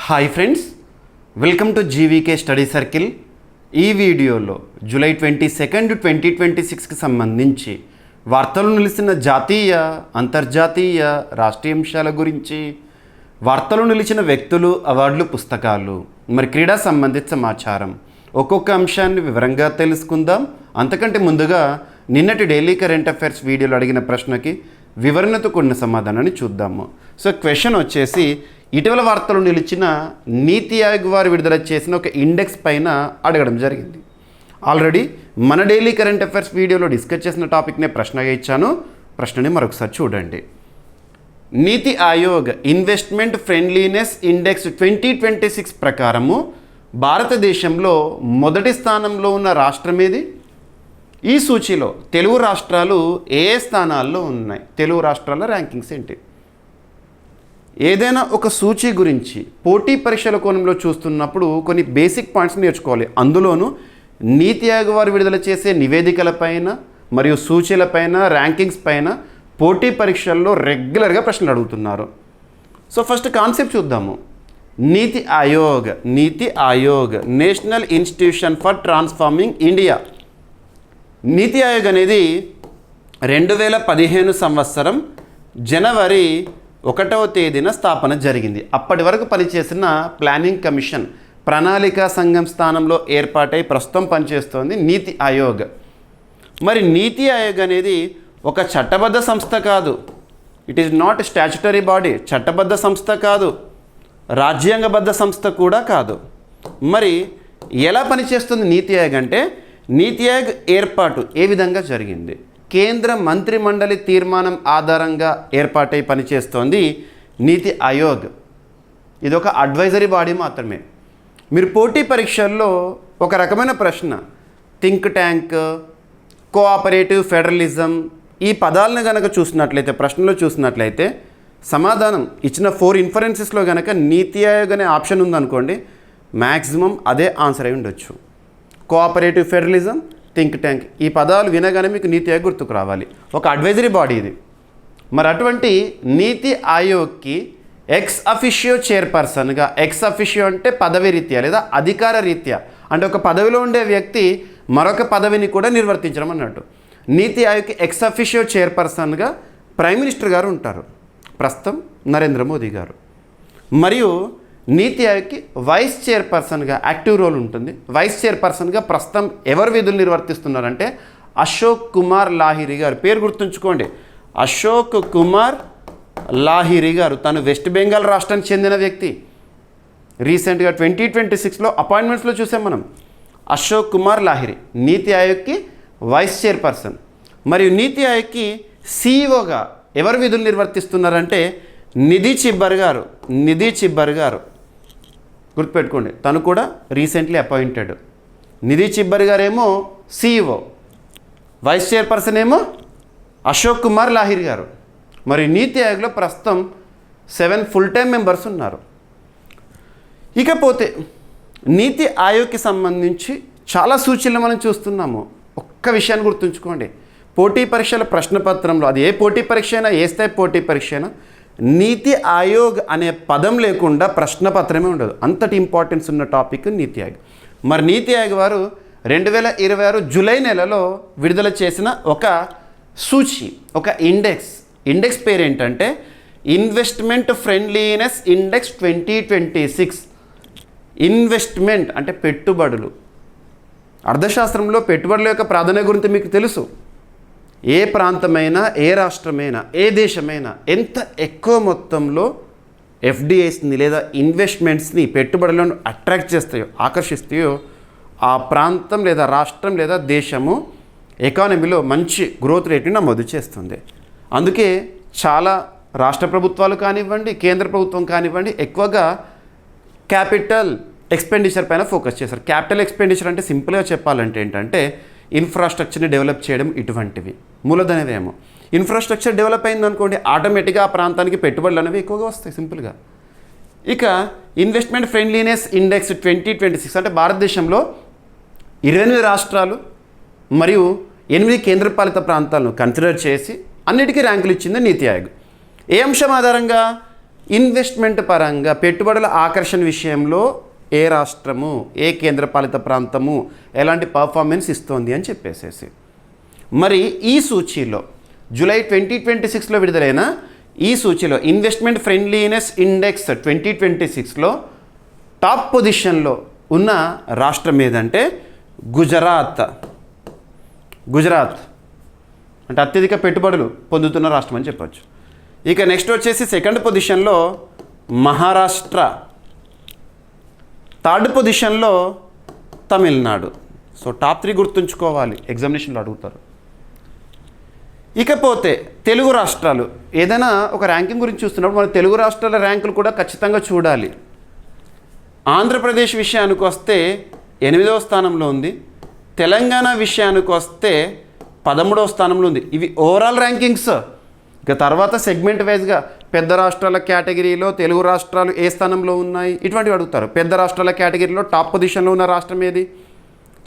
Hi friends, welcome to GVK study circle. ఈ వీడియోలో July 22, 2026కి సంబంధించి వార్తలు నిలిచిన జాతీయ, అంతర్జాతీయ, రాష్ట్రీయ అంశాల గురించి, వార్తలు నిలిచిన వ్యక్తులు, అవార్డులు, పుస్తకాలు, మరి క్రీడా సంబంధిత సమాచారం ఒక్కొక్క అంశాన్ని వివరంగా తెలుసుకుందాం. అంతకంటే ముందుగా నిన్నటి డైలీ కరెంట్ అఫైర్స్ వీడియోలో అడిగిన ప్రశ్నకి వివరణతో కూడిన సమాధానాన్ని చూద్దాము. సో క్వశ్చన్ వచ్చేసి, ఇటీవల వార్తలు నిలిచిన నీతి ఆయోగ్ వారు విడుదల చేసిన ఒక ఇండెక్స్ పైన అడగడం జరిగింది. ఆల్రెడీ మన డైలీ కరెంట్ అఫైర్స్ వీడియోలో డిస్కస్ చేసిన టాపిక్నే ప్రశ్నగా ఇచ్చాను. ప్రశ్నని మరొకసారి చూడండి. నీతి ఆయోగ్ ఇన్వెస్ట్మెంట్ ఫ్రెండ్లీనెస్ ఇండెక్స్ 2026 ప్రకారము భారతదేశంలో మొదటి స్థానంలో ఉన్న రాష్ట్రం ఏది? ఈ సూచీలో తెలుగు రాష్ట్రాలు ఏ స్థానాల్లో ఉన్నాయి? తెలుగు రాష్ట్రాల ర్యాంకింగ్స్ ఏంటి? ఏదైనా ఒక సూచీ గురించి పోటీ పరీక్షల కోణంలో చూస్తున్నప్పుడు కొన్ని బేసిక్ పాయింట్స్ నేర్చుకోవాలి. అందులోనూ నీతి ఆయోగ్ వారు విడుదల చేసే నివేదికలపైన మరియు సూచీలపైన, ర్యాంకింగ్స్ పైన పోటీ పరీక్షల్లో రెగ్యులర్గా ప్రశ్నలు అడుగుతున్నారు. సో ఫస్ట్ కాన్సెప్ట్ చూద్దాము. నీతి Aayog national institution for transforming India. నీతి ఆయోగ్ అనేది 2015 సంవత్సరం జనవరి 1వ తేదీన స్థాపన జరిగింది. అప్పటి వరకు పనిచేసిన ప్లానింగ్ కమిషన్, ప్రణాళికా సంఘం స్థానంలో ఏర్పాటై ప్రస్తుతం పనిచేస్తోంది నీతి ఆయోగ్. మరి నీతి ఆయోగ్ అనేది ఒక చట్టబద్ధ సంస్థ కాదు. It is not statutory body. చట్టబద్ధ సంస్థ కాదు, రాజ్యాంగబద్ధ సంస్థ కూడా కాదు. మరి ఎలా పనిచేస్తుంది నీతి ఆయోగ్ అంటే, నీతి ఆయోగ్ ఏర్పాటు ఏ విధంగా జరిగింది? కేంద్ర మంత్రిమండలి తీర్మానం ఆధారంగా ఏర్పాటై పనిచేస్తోంది నీతి ఆయోగ్. ఇది ఒక అడ్వైజరీ బాడీ మాత్రమే. మీరు పోటీ పరీక్షల్లో ఒక రకమైన ప్రశ్న, థింక్ ట్యాంక్, కోఆపరేటివ్ ఫెడరలిజం, ఈ పదాలను కనుక చూసినట్లయితే, ప్రశ్నలో చూసినట్లయితే సమాధానం ఇచ్చిన 4 ఇన్ఫరెన్సెస్లో కనుక నీతి ఆయోగ్ అనే ఆప్షన్ ఉందనుకోండి, మ్యాక్సిమం అదే ఆన్సర్ అయి ఉండొచ్చు. కోఆపరేటివ్ ఫెడరలిజం, థింక్ ట్యాంక్, ఈ పదాలు వినగానే మీకు నీతి ఆయోగ్ గుర్తుకు రావాలి. ఒక అడ్వైజరీ బాడీ ఇది. మరి అటువంటి నీతి ఆయోగ్కి ఎక్స్ అఫిషియో చైర్పర్సన్గా, ఎక్స్ అఫిషియో అంటే పదవి రీత్యా లేదా అధికార రీత్యా, అంటే ఒక పదవిలో ఉండే వ్యక్తి మరొక పదవిని కూడా నిర్వర్తించడం అన్నట్టు. నీతి ఆయోగ్కి ఎక్స్ అఫిషియో చైర్పర్సన్గా ప్రైమ్ మినిస్టర్ గారు ఉంటారు, ప్రస్తుతం నరేంద్ర మోదీ గారు. మరియు నీతి ఆయోగ్కి వైస్ చైర్పర్సన్గా యాక్టివ్ రోల్ ఉంటుంది. వైస్ చైర్పర్సన్గా ప్రస్తుతం ఎవరు విధులు నిర్వర్తిస్తున్నారంటే అశోక్ కుమార్ లాహిరి గారు. పేరు గుర్తుంచుకోండి, అశోక్ కుమార్ లాహిరి గారు. తను వెస్ట్ బెంగాల్ రాష్ట్రానికి చెందిన వ్యక్తి. రీసెంట్గా 2026లో అపాయింట్మెంట్స్లో చూసాం మనం. అశోక్ కుమార్ లాహిరి నీతి ఆయోగ్కి వైస్ చైర్పర్సన్. మరియు నీతి ఆయోగ్కి సిఇఓగా ఎవరు విధులు నిర్వర్తిస్తున్నారంటే నిధి చిబ్బర్ గారు. గుర్తుపెట్టుకోండి, తను కూడా రీసెంట్లీ అపాయింటెడ్. నిధి చిబ్బర్ గారేమో సిఇఓ, వైస్ చైర్పర్సన్ ఏమో అశోక్ కుమార్ లాహిరి గారు. మరి నీతి ఆయోగ్లో ప్రస్తుతం 7 ఫుల్ టైం మెంబర్స్ ఉన్నారు. ఇకపోతే నీతి ఆయోగ్కి సంబంధించి చాలా సూచనలు మనం చూస్తున్నాము. ఒక్క విషయాన్ని గుర్తుంచుకోండి, పోటీ పరీక్షల ప్రశ్నపత్రంలో, అది ఏ పోటీ పరీక్ష అయినా, ఏ స్థాయి పోటీ పరీక్ష అయినా, నీతి ఆయోగ్ అనే పదం లేకుండా ప్రశ్నపత్రమే ఉండదు. అంతటి ఇంపార్టెన్స్ ఉన్న టాపిక్ నీతి ఆయోగ్. మరి నీతి ఆయోగ్ వారు 2026 జూలై నెలలో విడుదల చేసిన ఒక సూచి, ఒక ఇండెక్స్ పేరు ఏంటంటే ఇన్వెస్ట్మెంట్ ఫ్రెండ్లీనెస్ ఇండెక్స్ 2026. ఇన్వెస్ట్మెంట్ అంటే పెట్టుబడులు. అర్థశాస్త్రంలో పెట్టుబడుల యొక్క ప్రాధాన్యత గురించి మీకు తెలుసు. ఏ ప్రాంతమైనా, ఏ రాష్ట్రమైనా, ఏ దేశమైనా ఎంత ఎక్కువ మొత్తంలో ఎఫ్డిఐస్ని లేదా ఇన్వెస్ట్మెంట్స్ని, పెట్టుబడులను అట్రాక్ట్ చేస్తాయో, ఆకర్షిస్తాయో, ఆ ప్రాంతం లేదా రాష్ట్రం లేదా దేశము ఎకానమీలో మంచి గ్రోత్ రేట్ని నమోదు చేస్తుంది. అందుకే చాలా రాష్ట్ర ప్రభుత్వాలు కానివ్వండి, కేంద్ర ప్రభుత్వం కానివ్వండి, ఎక్కువగా క్యాపిటల్ ఎక్స్పెండిచర్ పైన ఫోకస్ చేస్తారు. క్యాపిటల్ ఎక్స్పెండిచర్ అంటే సింపుల్గా చెప్పాలంటే ఏంటంటే ఇన్ఫ్రాస్ట్రక్చర్ని డెవలప్ చేయడం, ఇటువంటివి మూలధనమేమో. ఇన్ఫ్రాస్ట్రక్చర్ డెవలప్ అయిందనుకోండి, ఆటోమేటిక్గా ఆ ప్రాంతానికి పెట్టుబడులు అనేవి ఎక్కువగా వస్తాయి, సింపుల్గా. ఇక ఇన్వెస్ట్మెంట్ ఫ్రెండ్లీనెస్ ఇండెక్స్ 2026 అంటే భారతదేశంలో 28 రాష్ట్రాలు మరియు 8 కేంద్రపాలిత ప్రాంతాలను కన్సిడర్ చేసి అన్నిటికీ ర్యాంకులు ఇచ్చింది నీతి ఆయోగ్. ఏ అంశం ఆధారంగా? ఇన్వెస్ట్మెంట్ పరంగా పెట్టుబడుల ఆకర్షణ విషయంలో ఏ రాష్ట్రము, ఏ కేంద్రపాలిత ప్రాంతము ఎలాంటి పర్ఫార్మెన్స్ ఇస్తోంది అని చెప్పేసేసి. మరి ఈ సూచీలో జూలై 2026లో విడుదలైన ఈ సూచీలో ఇన్వెస్ట్మెంట్ ఫ్రెండ్లీనెస్ ఇండెక్స్ 2026లో టాప్ పొజిషన్లో ఉన్న రాష్ట్రం ఏదంటే గుజరాత్ అంటే అత్యధిక పెట్టుబడులు పొందుతున్న రాష్ట్రం అని చెప్పొచ్చు. ఇక నెక్స్ట్ వచ్చేసి సెకండ్ పొజిషన్లో మహారాష్ట్ర, థర్డ్ పొజిషన్లో తమిళనాడు. సో టాప్ 3 గుర్తుంచుకోవాలి, ఎగ్జామినేషన్లో అడుగుతారు. ఇకపోతే తెలుగు రాష్ట్రాలు, ఏదైనా ఒక ర్యాంకింగ్ గురించి చూస్తున్నప్పుడు మన తెలుగు రాష్ట్రాల ర్యాంకులు కూడా ఖచ్చితంగా చూడాలి. ఆంధ్రప్రదేశ్ విషయానికి వస్తే 8వ స్థానంలో ఉంది. తెలంగాణ విషయానికి వస్తే 13వ స్థానంలో ఉంది. ఇవి ఓవరాల్ ర్యాంకింగ్స్. ఇక తర్వాత సెగ్మెంట్ వైజ్గా పెద్ద రాష్ట్రాల కేటగిరీలో తెలుగు రాష్ట్రాలు ఏ స్థానంలో ఉన్నాయి ఇటువంటివి అడుగుతారు. పెద్ద రాష్ట్రాల కేటగిరీలో టాప్ పొజిషన్లో ఉన్న రాష్ట్రం ఏది,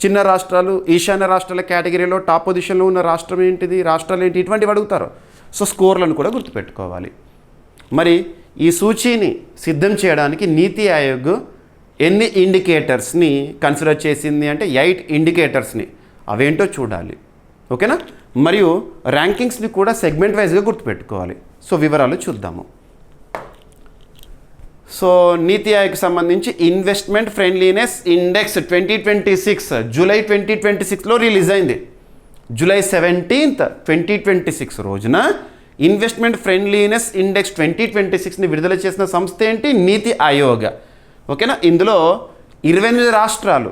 చిన్న రాష్ట్రాలు ఈశాన్య రాష్ట్రాల కేటగిరీలో టాప్ పొజిషన్లో ఉన్న రాష్ట్రం ఏంటిది, రాష్ట్రాలు ఏంటి, ఇటువంటివి అడుగుతారు. సో స్కోర్లను కూడా గుర్తుపెట్టుకోవాలి. మరి ఈ సూచీని సిద్ధం చేయడానికి నీతి ఆయోగ్ ఎన్ని ఇండికేటర్స్ని కన్సిడర్ చేసింది అంటే 8 ఇండికేటర్స్ని. అవేంటో చూడాలి, ఓకేనా. మరియు ర్యాంకింగ్స్ని కూడా సెగ్మెంట్ వైజ్గా గుర్తుపెట్టుకోవాలి. సో వివరాలు చూద్దాము. సో నీతి ఆయోగ్కి సంబంధించి ఇన్వెస్ట్మెంట్ ఫ్రెండ్లీనెస్ ఇండెక్స్ 2026 జూలై 2026లో రిలీజ్ అయింది. జూలై 17th 2026 రోజున ఇన్వెస్ట్మెంట్ ఫ్రెండ్లీనెస్ ఇండెక్స్ 2026ని విడుదల చేసిన సంస్థ ఏంటి, నీతి ఆయోగ్, ఓకేనా. ఇందులో 28 రాష్ట్రాలు,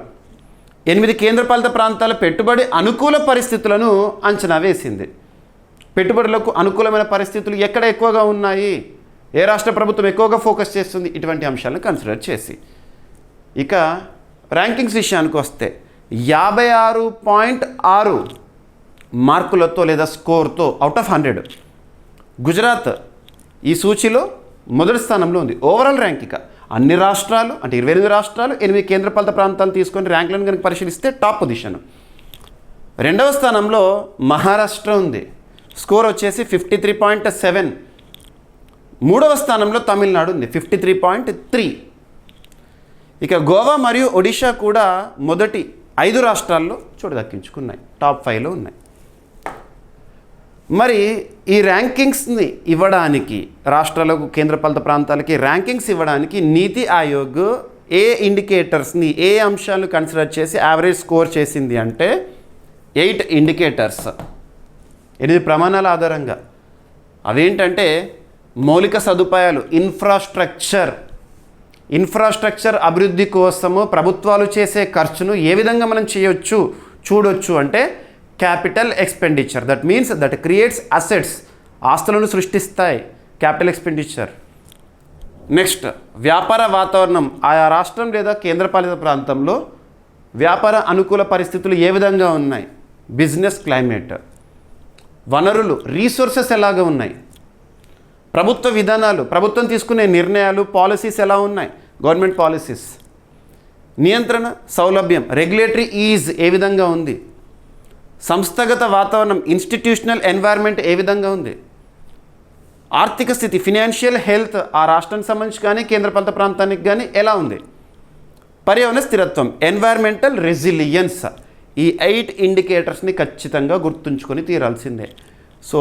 8 కేంద్రపాలిత ప్రాంతాల పెట్టుబడి అనుకూల పరిస్థితులను అంచనా వేసింది. పెట్టుబడులకు అనుకూలమైన పరిస్థితులు ఎక్కడ ఎక్కువగా ఉన్నాయి, ఏ రాష్ట్ర ప్రభుత్వం ఎక్కువగా ఫోకస్ చేస్తుంది, ఇటువంటి అంశాలను కన్సిడర్ చేసి. ఇక ర్యాంకింగ్స్ విషయానికి వస్తే 56.6 మార్కులతో లేదా స్కోర్తో అవుట్ ఆఫ్ 100 గుజరాత్ ఈ సూచీలో మొదటి స్థానంలో ఉంది. ఓవరాల్ ర్యాంక్ ఇక అన్ని రాష్ట్రాలు అంటే 28 రాష్ట్రాలు 8 కేంద్రపాలిత ప్రాంతాలు తీసుకొని ర్యాంకులను కనుక పరిశీలిస్తే టాప్ పొజిషన్. రెండవ స్థానంలో మహారాష్ట్ర ఉంది, స్కోర్ వచ్చేసి 53.7. మూడవ స్థానంలో తమిళనాడు ఉంది 53.3. ఇక గోవా మరియు ఒడిషా కూడా మొదటి 5 రాష్ట్రాల్లో చోటు దక్కించుకున్నాయి, టాప్ 5లో ఉన్నాయి. మరి ఈ ర్యాంకింగ్స్ని ఇవ్వడానికి రాష్ట్రాలకు కేంద్రపాలిత ప్రాంతాలకి ర్యాంకింగ్స్ ఇవ్వడానికి నీతి ఆయోగ్ ఏ ఇండికేటర్స్ని ఏ అంశాలను కన్సిడర్ చేసి యావరేజ్ స్కోర్ చేసింది అంటే 8 ఇండికేటర్స్, 8 ప్రమాణాల ఆధారంగా. అవేంటంటే మౌలిక సదుపాయాలు, ఇన్ఫ్రాస్ట్రక్చర్ అభివృద్ధి కోసము ప్రభుత్వాలు చేసే ఖర్చును ఏ విధంగా మనం చూడొచ్చు అంటే capital expenditure, that means that creates assets, ఆస్తులను సృష్టిస్తాయి క్యాపిటల్ ఎక్స్పెండిచర్. నెక్స్ట్ వ్యాపార వాతావరణం, ఆయా రాష్ట్రం లేదా కేంద్రపాలిత ప్రాంతంలో వ్యాపార అనుకూల పరిస్థితులు ఏ విధంగా ఉన్నాయి, బిజినెస్ క్లైమేట్. వనరులు, రీసోర్సెస్ ఎలాగా ఉన్నాయి, ప్రభుత్వ విధానాలు, ప్రభుత్వం తీసుకునే నిర్ణయాలు, పాలసీస్ ఎలా ఉన్నాయి, గవర్నమెంట్ పాలసీస్. నియంత్రణ సౌలభ్యం, రెగ్యులేటరీ ఈజ్ ఏ విధంగా ఉంది, సంస్థాగత వాతావరణం, ఇన్స్టిట్యూషనల్ ఎన్వైర్న్మెంట్ ఏ విధంగా ఉంది, ఆర్థిక స్థితి, ఫినాన్షియల్ హెల్త్ ఆ రాష్ట్రానికి సంబంధించి కానీ కేంద్రపాలిత ప్రాంతానికి కానీ ఎలా ఉంది, పర్యావరణ స్థిరత్వం, ఎన్వైర్మెంటల్ రెసిలియన్స్. ఈ 8 ఇండికేటర్స్ని ఖచ్చితంగా గుర్తుంచుకొని తీరాల్సిందే. సో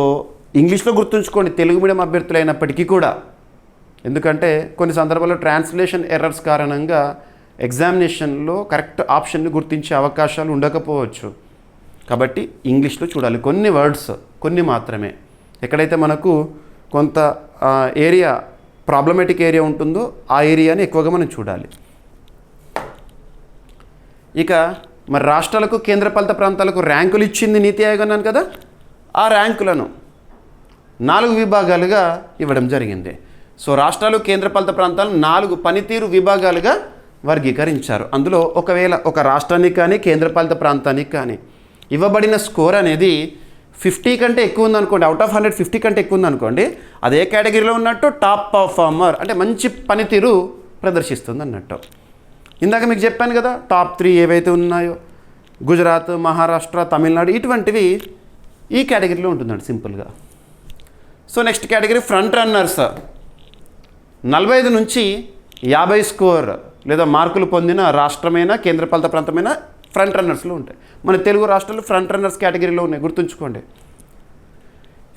ఇంగ్లీష్లో గుర్తుంచుకోండి తెలుగు మీడియం అభ్యర్థులైనప్పటికీ కూడా, ఎందుకంటే కొన్ని సందర్భాల్లో ట్రాన్స్లేషన్ ఎర్రర్స్ కారణంగా ఎగ్జామినేషన్లో కరెక్ట్ ఆప్షన్ని గుర్తించే అవకాశాలు ఉండకపోవచ్చు. కాబట్టి ఇంగ్లీష్లో చూడాలి, కొన్ని వర్డ్స్ కొన్ని మాత్రమే. ఎక్కడైతే మనకు కొంత ఏరియా ప్రాబ్లమేటిక్ ఏరియా ఉంటుందో ఆ ఏరియాని ఎక్కువగా మనం చూడాలి. ఇక మరి రాష్ట్రాలకు కేంద్రపాలిత ప్రాంతాలకు ర్యాంకులు ఇచ్చింది నీతి ఆయోగ్ అన్నాను కదా, ఆ ర్యాంకులను 4 విభాగాలుగా ఇవ్వడం జరిగింది. సో రాష్ట్రాలు కేంద్రపాలిత ప్రాంతాలను 4 పనితీరు విభాగాలుగా వర్గీకరించారు. అందులో ఒకవేళ ఒక రాష్ట్రానికి కానీ కేంద్రపాలిత ప్రాంతానికి కానీ ఇవ్వబడిన స్కోర్ అనేది 50 కంటే ఎక్కువ ఉందనుకోండి, అవుట్ ఆఫ్ 100 50 కంటే ఎక్కువ ఉందనుకోండి, అదే కేటగిరీలో ఉన్నట్టు టాప్ పర్ఫార్మర్ అంటే మంచి పనితీరు ప్రదర్శిస్తుంది అన్నట్టు. ఇందాక మీకు చెప్పాను కదా టాప్ 3 ఏవైతే ఉన్నాయో గుజరాత్, మహారాష్ట్ర, తమిళనాడు ఇటువంటివి ఈ కేటగిరీలో ఉంటుందండి సింపుల్గా. So next category front runners. 45 నుంచి 50 స్కోర్ లేదా మార్కులు పొందిన రాష్ట్రమైన కేంద్రపాలిత ప్రాంతమైన ఫ్రంట్ రన్నర్స్లో ఉంటాయి. మన తెలుగు రాష్ట్రాలు ఫ్రంట్ రన్నర్స్ కేటగిరీలో ఉన్నాయి, గుర్తుంచుకోండి.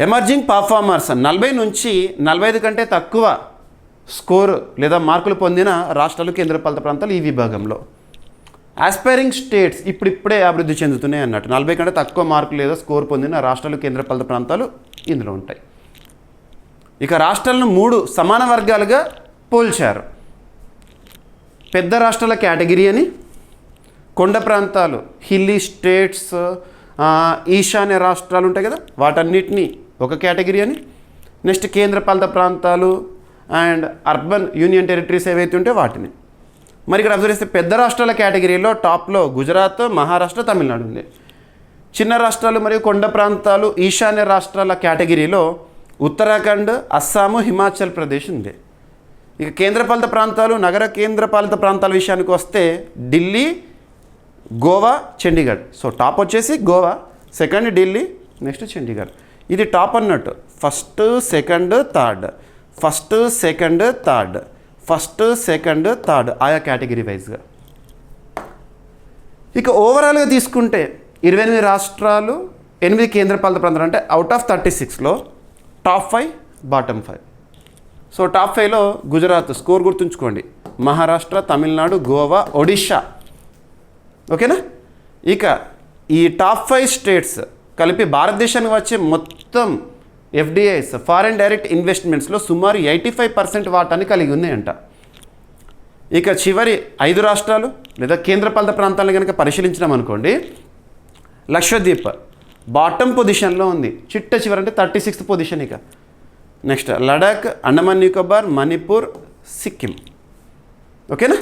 ఎమర్జింగ్ పర్ఫార్మర్స్ 40 నుంచి 45 కంటే తక్కువ స్కోర్ లేదా మార్కులు పొందిన రాష్ట్రాలు కేంద్రపాలిత ప్రాంతాలు ఈ విభాగంలో. ఆస్పైరింగ్ స్టేట్స్ ఇప్పుడిప్పుడే అభివృద్ధి చెందుతున్నాయి అన్నట్టు. 40 కంటే తక్కువ మార్కులు లేదా స్కోర్ పొందిన రాష్ట్రాలు కేంద్రపాలిత ప్రాంతాలు ఇందులో ఉంటాయి. ఇక రాష్ట్రాలను 3 సమాన వర్గాలుగా పోల్చారు. పెద్ద రాష్ట్రాల కేటగిరీ అని, కొండ ప్రాంతాలు హిల్లీ స్టేట్స్, ఈశాన్య రాష్ట్రాలు ఉంటాయి కదా వాటన్నిటినీ ఒక కేటగిరీ అని, నెక్స్ట్ కేంద్రపాలిత ప్రాంతాలు అండ్ అర్బన్ యూనియన్ టెరిటరీస్ ఏవైతే ఉంటే వాటిని. మరి ఇక్కడ అబ్జర్వ్ చేస్తే పెద్ద రాష్ట్రాల కేటగిరీలో టాప్లో గుజరాత్, మహారాష్ట్ర, తమిళనాడు ఉంది. చిన్న రాష్ట్రాలు మరియు కొండ ప్రాంతాలు ఈశాన్య రాష్ట్రాల కేటగిరీలో ఉత్తరాఖండ్, అస్సాము, హిమాచల్ ప్రదేశ్ ఉంది. ఇక కేంద్రపాలిత ప్రాంతాలు, నగర కేంద్రపాలిత ప్రాంతాల విషయానికి వస్తే ఢిల్లీ, గోవా, చండీగఢ్. సో టాప్ వచ్చేసి గోవా, సెకండ్ ఢిల్లీ, నెక్స్ట్ చండీగఢ్. ఇది టాప్ అన్నట్టు. First second third, first second third, first second third ఆయా కేటగిరీ వైజ్గా. ఇక ఓవరాల్గా తీసుకుంటే 28 రాష్ట్రాలు, 8 కేంద్రపాలిత ప్రాంతాలు, అంటే అవుట్ ఆఫ్ 36లో టాప్ 5, బాటమ్ 5. సో టాప్ 5లో గుజరాత్ స్కోర్ గుర్తుంచుకోండి, మహారాష్ట్ర, తమిళనాడు, గోవా, ఒడిషా. ఓకేనా. ఇక ఈ టాప్ 5 స్టేట్స్ కలిపి భారతదేశానికి వచ్చే మొత్తం ఎఫ్డిఐస్ ఫారెన్ డైరెక్ట్ ఇన్వెస్ట్మెంట్స్లో సుమారు 85% వాటాని కలిగి ఉన్నాయంట. ఇక చివరి 5 రాష్ట్రాలు లేదా కేంద్రపాలిత ప్రాంతాలను కనుక పరిశీలించినాం అనుకోండి, లక్షద్వీప్ బాటమ్ పొజిషన్లో ఉంది, చిట్ట చివరి అంటే 36th పొజిషన్. ఇక నెక్స్ట్ లడాక్, అండమాన్ నికోబార్, మణిపూర్, సిక్కిం. ఓకేనా.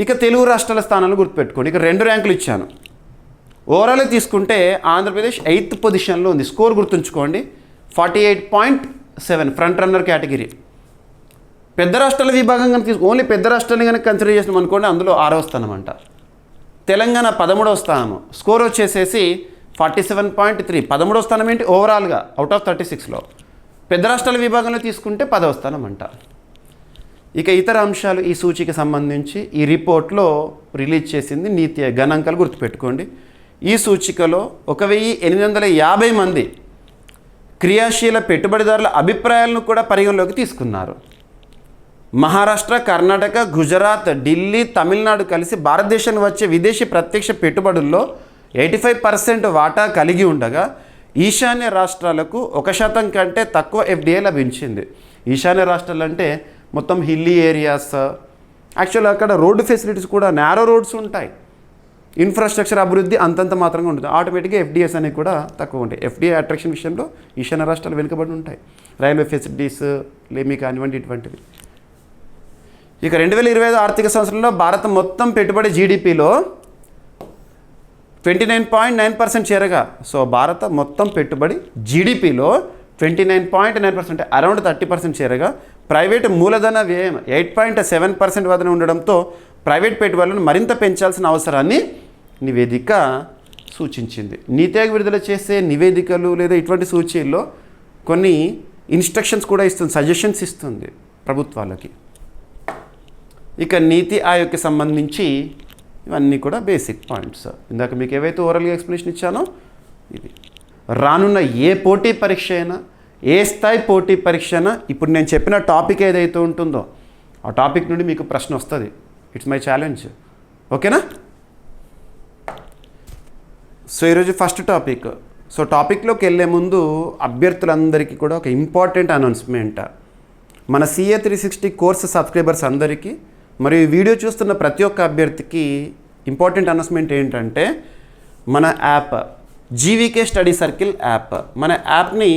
ఇక తెలుగు రాష్ట్రాల స్థానాలు గుర్తుపెట్టుకోండి. ఇక 2 ర్యాంకులు ఇచ్చాను. ఓవరాల్గా తీసుకుంటే ఆంధ్రప్రదేశ్ 8th పొజిషన్లో ఉంది. స్కోర్ గుర్తుంచుకోండి 48.7 ఫ్రంట్ రన్నర్ కేటగిరీ. పెద్ద రాష్ట్రాల విభాగం కనుక ఓన్లీ పెద్ద రాష్ట్రాన్ని కనుక కన్సిడర్ చేసినాం అనుకోండి, అందులో 6వ స్థానం అంట. తెలంగాణ 13వ స్థానము, స్కోర్ వచ్చేసేసి 47.3. 13వ స్థానం ఏంటి ఓవరాల్గా అవుట్ ఆఫ్ 36లో. పెద్ద రాష్ట్రాల విభాగంలో తీసుకుంటే 10వ స్థానం అంట. ఇక ఇతర అంశాలు ఈ సూచికి సంబంధించి ఈ రిపోర్ట్లో రిలీజ్ చేసింది నీతి ఆయోగ్. గణాంకాలు గుర్తుపెట్టుకోండి. ఈ సూచికలో 1850 మంది క్రియాశీల పెట్టుబడిదారుల అభిప్రాయాలను కూడా పరిగణలోకి తీసుకున్నారు. మహారాష్ట్ర, కర్ణాటక, గుజరాత్, ఢిల్లీ, తమిళనాడు కలిసి భారతదేశానికి వచ్చే విదేశీ ప్రత్యక్ష పెట్టుబడుల్లో 85% వాటా కలిగి ఉండగా ఈశాన్య రాష్ట్రాలకు 1% కంటే తక్కువ ఎఫ్డిఐ లభించింది. ఈశాన్య రాష్ట్రాలు అంటే మొత్తం హిల్లీ ఏరియాస్. యాక్చువల్గా అక్కడ రోడ్డు ఫెసిలిటీస్ కూడా నేరో రోడ్స్ ఉంటాయి. ఇన్ఫ్రాస్ట్రక్చర్ అభివృద్ధి అంతంత మాత్రంగా ఉంటుంది. ఆటోమేటిక్గా ఎఫ్డిఎస్ అనేవి కూడా తక్కువ ఉంటాయి. ఎఫ్డిఐ అట్రాక్షన్ విషయంలో ఈశాన్య రాష్ట్రాలు వెనుకబడి ఉంటాయి. రైల్వే ఫెసిలిటీస్ లేమి కానివ్వండి ఇటువంటివి. ఇక 2025 ఆర్థిక సంవత్సరంలో భారత మొత్తం పెట్టుబడి జీడిపిలో 29.9% చేరగా, సో భారత మొత్తం పెట్టుబడి జీడిపిలో 29.9% అంటే అరౌండ్ 30% చేరగా, ప్రైవేటు మూలధన వ్యయం 8.7% వద్ద ఉండడంతో ప్రైవేట్ పెట్టుబడులను మరింత పెంచాల్సిన అవసరాన్ని నివేదిక సూచించింది. నీతి ఆయోగ్ విడుదల చేసే నివేదికలు లేదా ఇటువంటి సూచీల్లో కొన్ని ఇన్స్ట్రక్షన్స్ కూడా ఇస్తుంది, సజెషన్స్ ఇస్తుంది ప్రభుత్వాలకి. ఇక నీతి ఆయోగ్కి సంబంధించి ఇవన్నీ కూడా బేసిక్ పాయింట్స్. ఇందాక మీకు ఏవైతే ఓరల్గా ఎక్స్ప్లెనేషన్ ఇచ్చానో ఇది. రానున్న ఏ పోటీ పరీక్ష అయినా, ఏ స్థాయి పోటీ పరీక్ష అయినా ఇప్పుడు నేను చెప్పిన టాపిక్ ఏదైతే ఉంటుందో ఆ టాపిక్ నుండి మీకు ప్రశ్న వస్తుంది. It's my challenge. ఓకేనా. సో ఈరోజు ఫస్ట్ టాపిక్. సో టాపిక్లోకి వెళ్ళే ముందు అభ్యర్థులందరికీ కూడా ఒక ఇంపార్టెంట్ అనౌన్స్మెంట్. మన CA 360 కోర్సు సబ్స్క్రైబర్స్ అందరికీ మరియు ఈ వీడియో చూస్తున్న ప్రతి ఒక్క అభ్యర్థికి ఇంపార్టెంట్ అనౌన్స్మెంట్ ఏంటంటే, మన app GVK study circle app, మన యాప్ని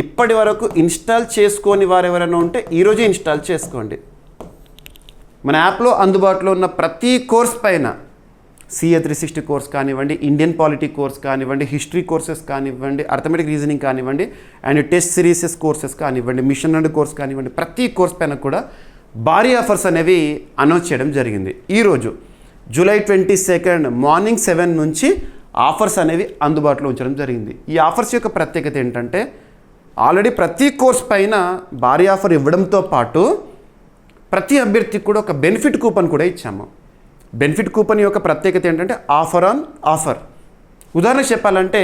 ఇప్పటి వరకు ఇన్స్టాల్ చేసుకోని వారు ఎవరైనా ఉంటే ఈరోజే ఇన్స్టాల్ చేసుకోండి. మన యాప్లో అందుబాటులో ఉన్న ప్రతి కోర్స్ పైన CA 360 కోర్స్ కానివ్వండి, ఇండియన్ పాలిటీ కోర్స్ కానివ్వండి, హిస్టరీ కోర్సెస్ కానివ్వండి, అర్థమెటిక్ రీజనింగ్ కానివ్వండి, అండ్ టెస్ట్ సిరీసెస్ కోర్సెస్ కానివ్వండి, మిషన్ అండ్ కోర్స్ కానివ్వండి, ప్రతి కోర్స్ పైన కూడా భారీ ఆఫర్స్ అనేవి అనౌన్స్ చేయడం జరిగింది. ఈరోజు జూలై 22 మార్నింగ్ 7 నుంచి ఆఫర్స్ అనేవి అందుబాటులో ఉంచడం జరిగింది. ఈ ఆఫర్స్ యొక్క ప్రత్యేకత ఏంటంటే, ఆల్రెడీ ప్రతి కోర్స్ పైన భారీ ఆఫర్ ఇవ్వడంతో పాటు ప్రతి అభ్యర్థికి కూడా ఒక బెనిఫిట్ కూపన్ కూడా ఇచ్చాము. బెనిఫిట్ కూపన్ యొక్క ప్రత్యేకత ఏంటంటే ఆఫర్ ఆన్ ఆఫర్. ఉదాహరణ చెప్పాలంటే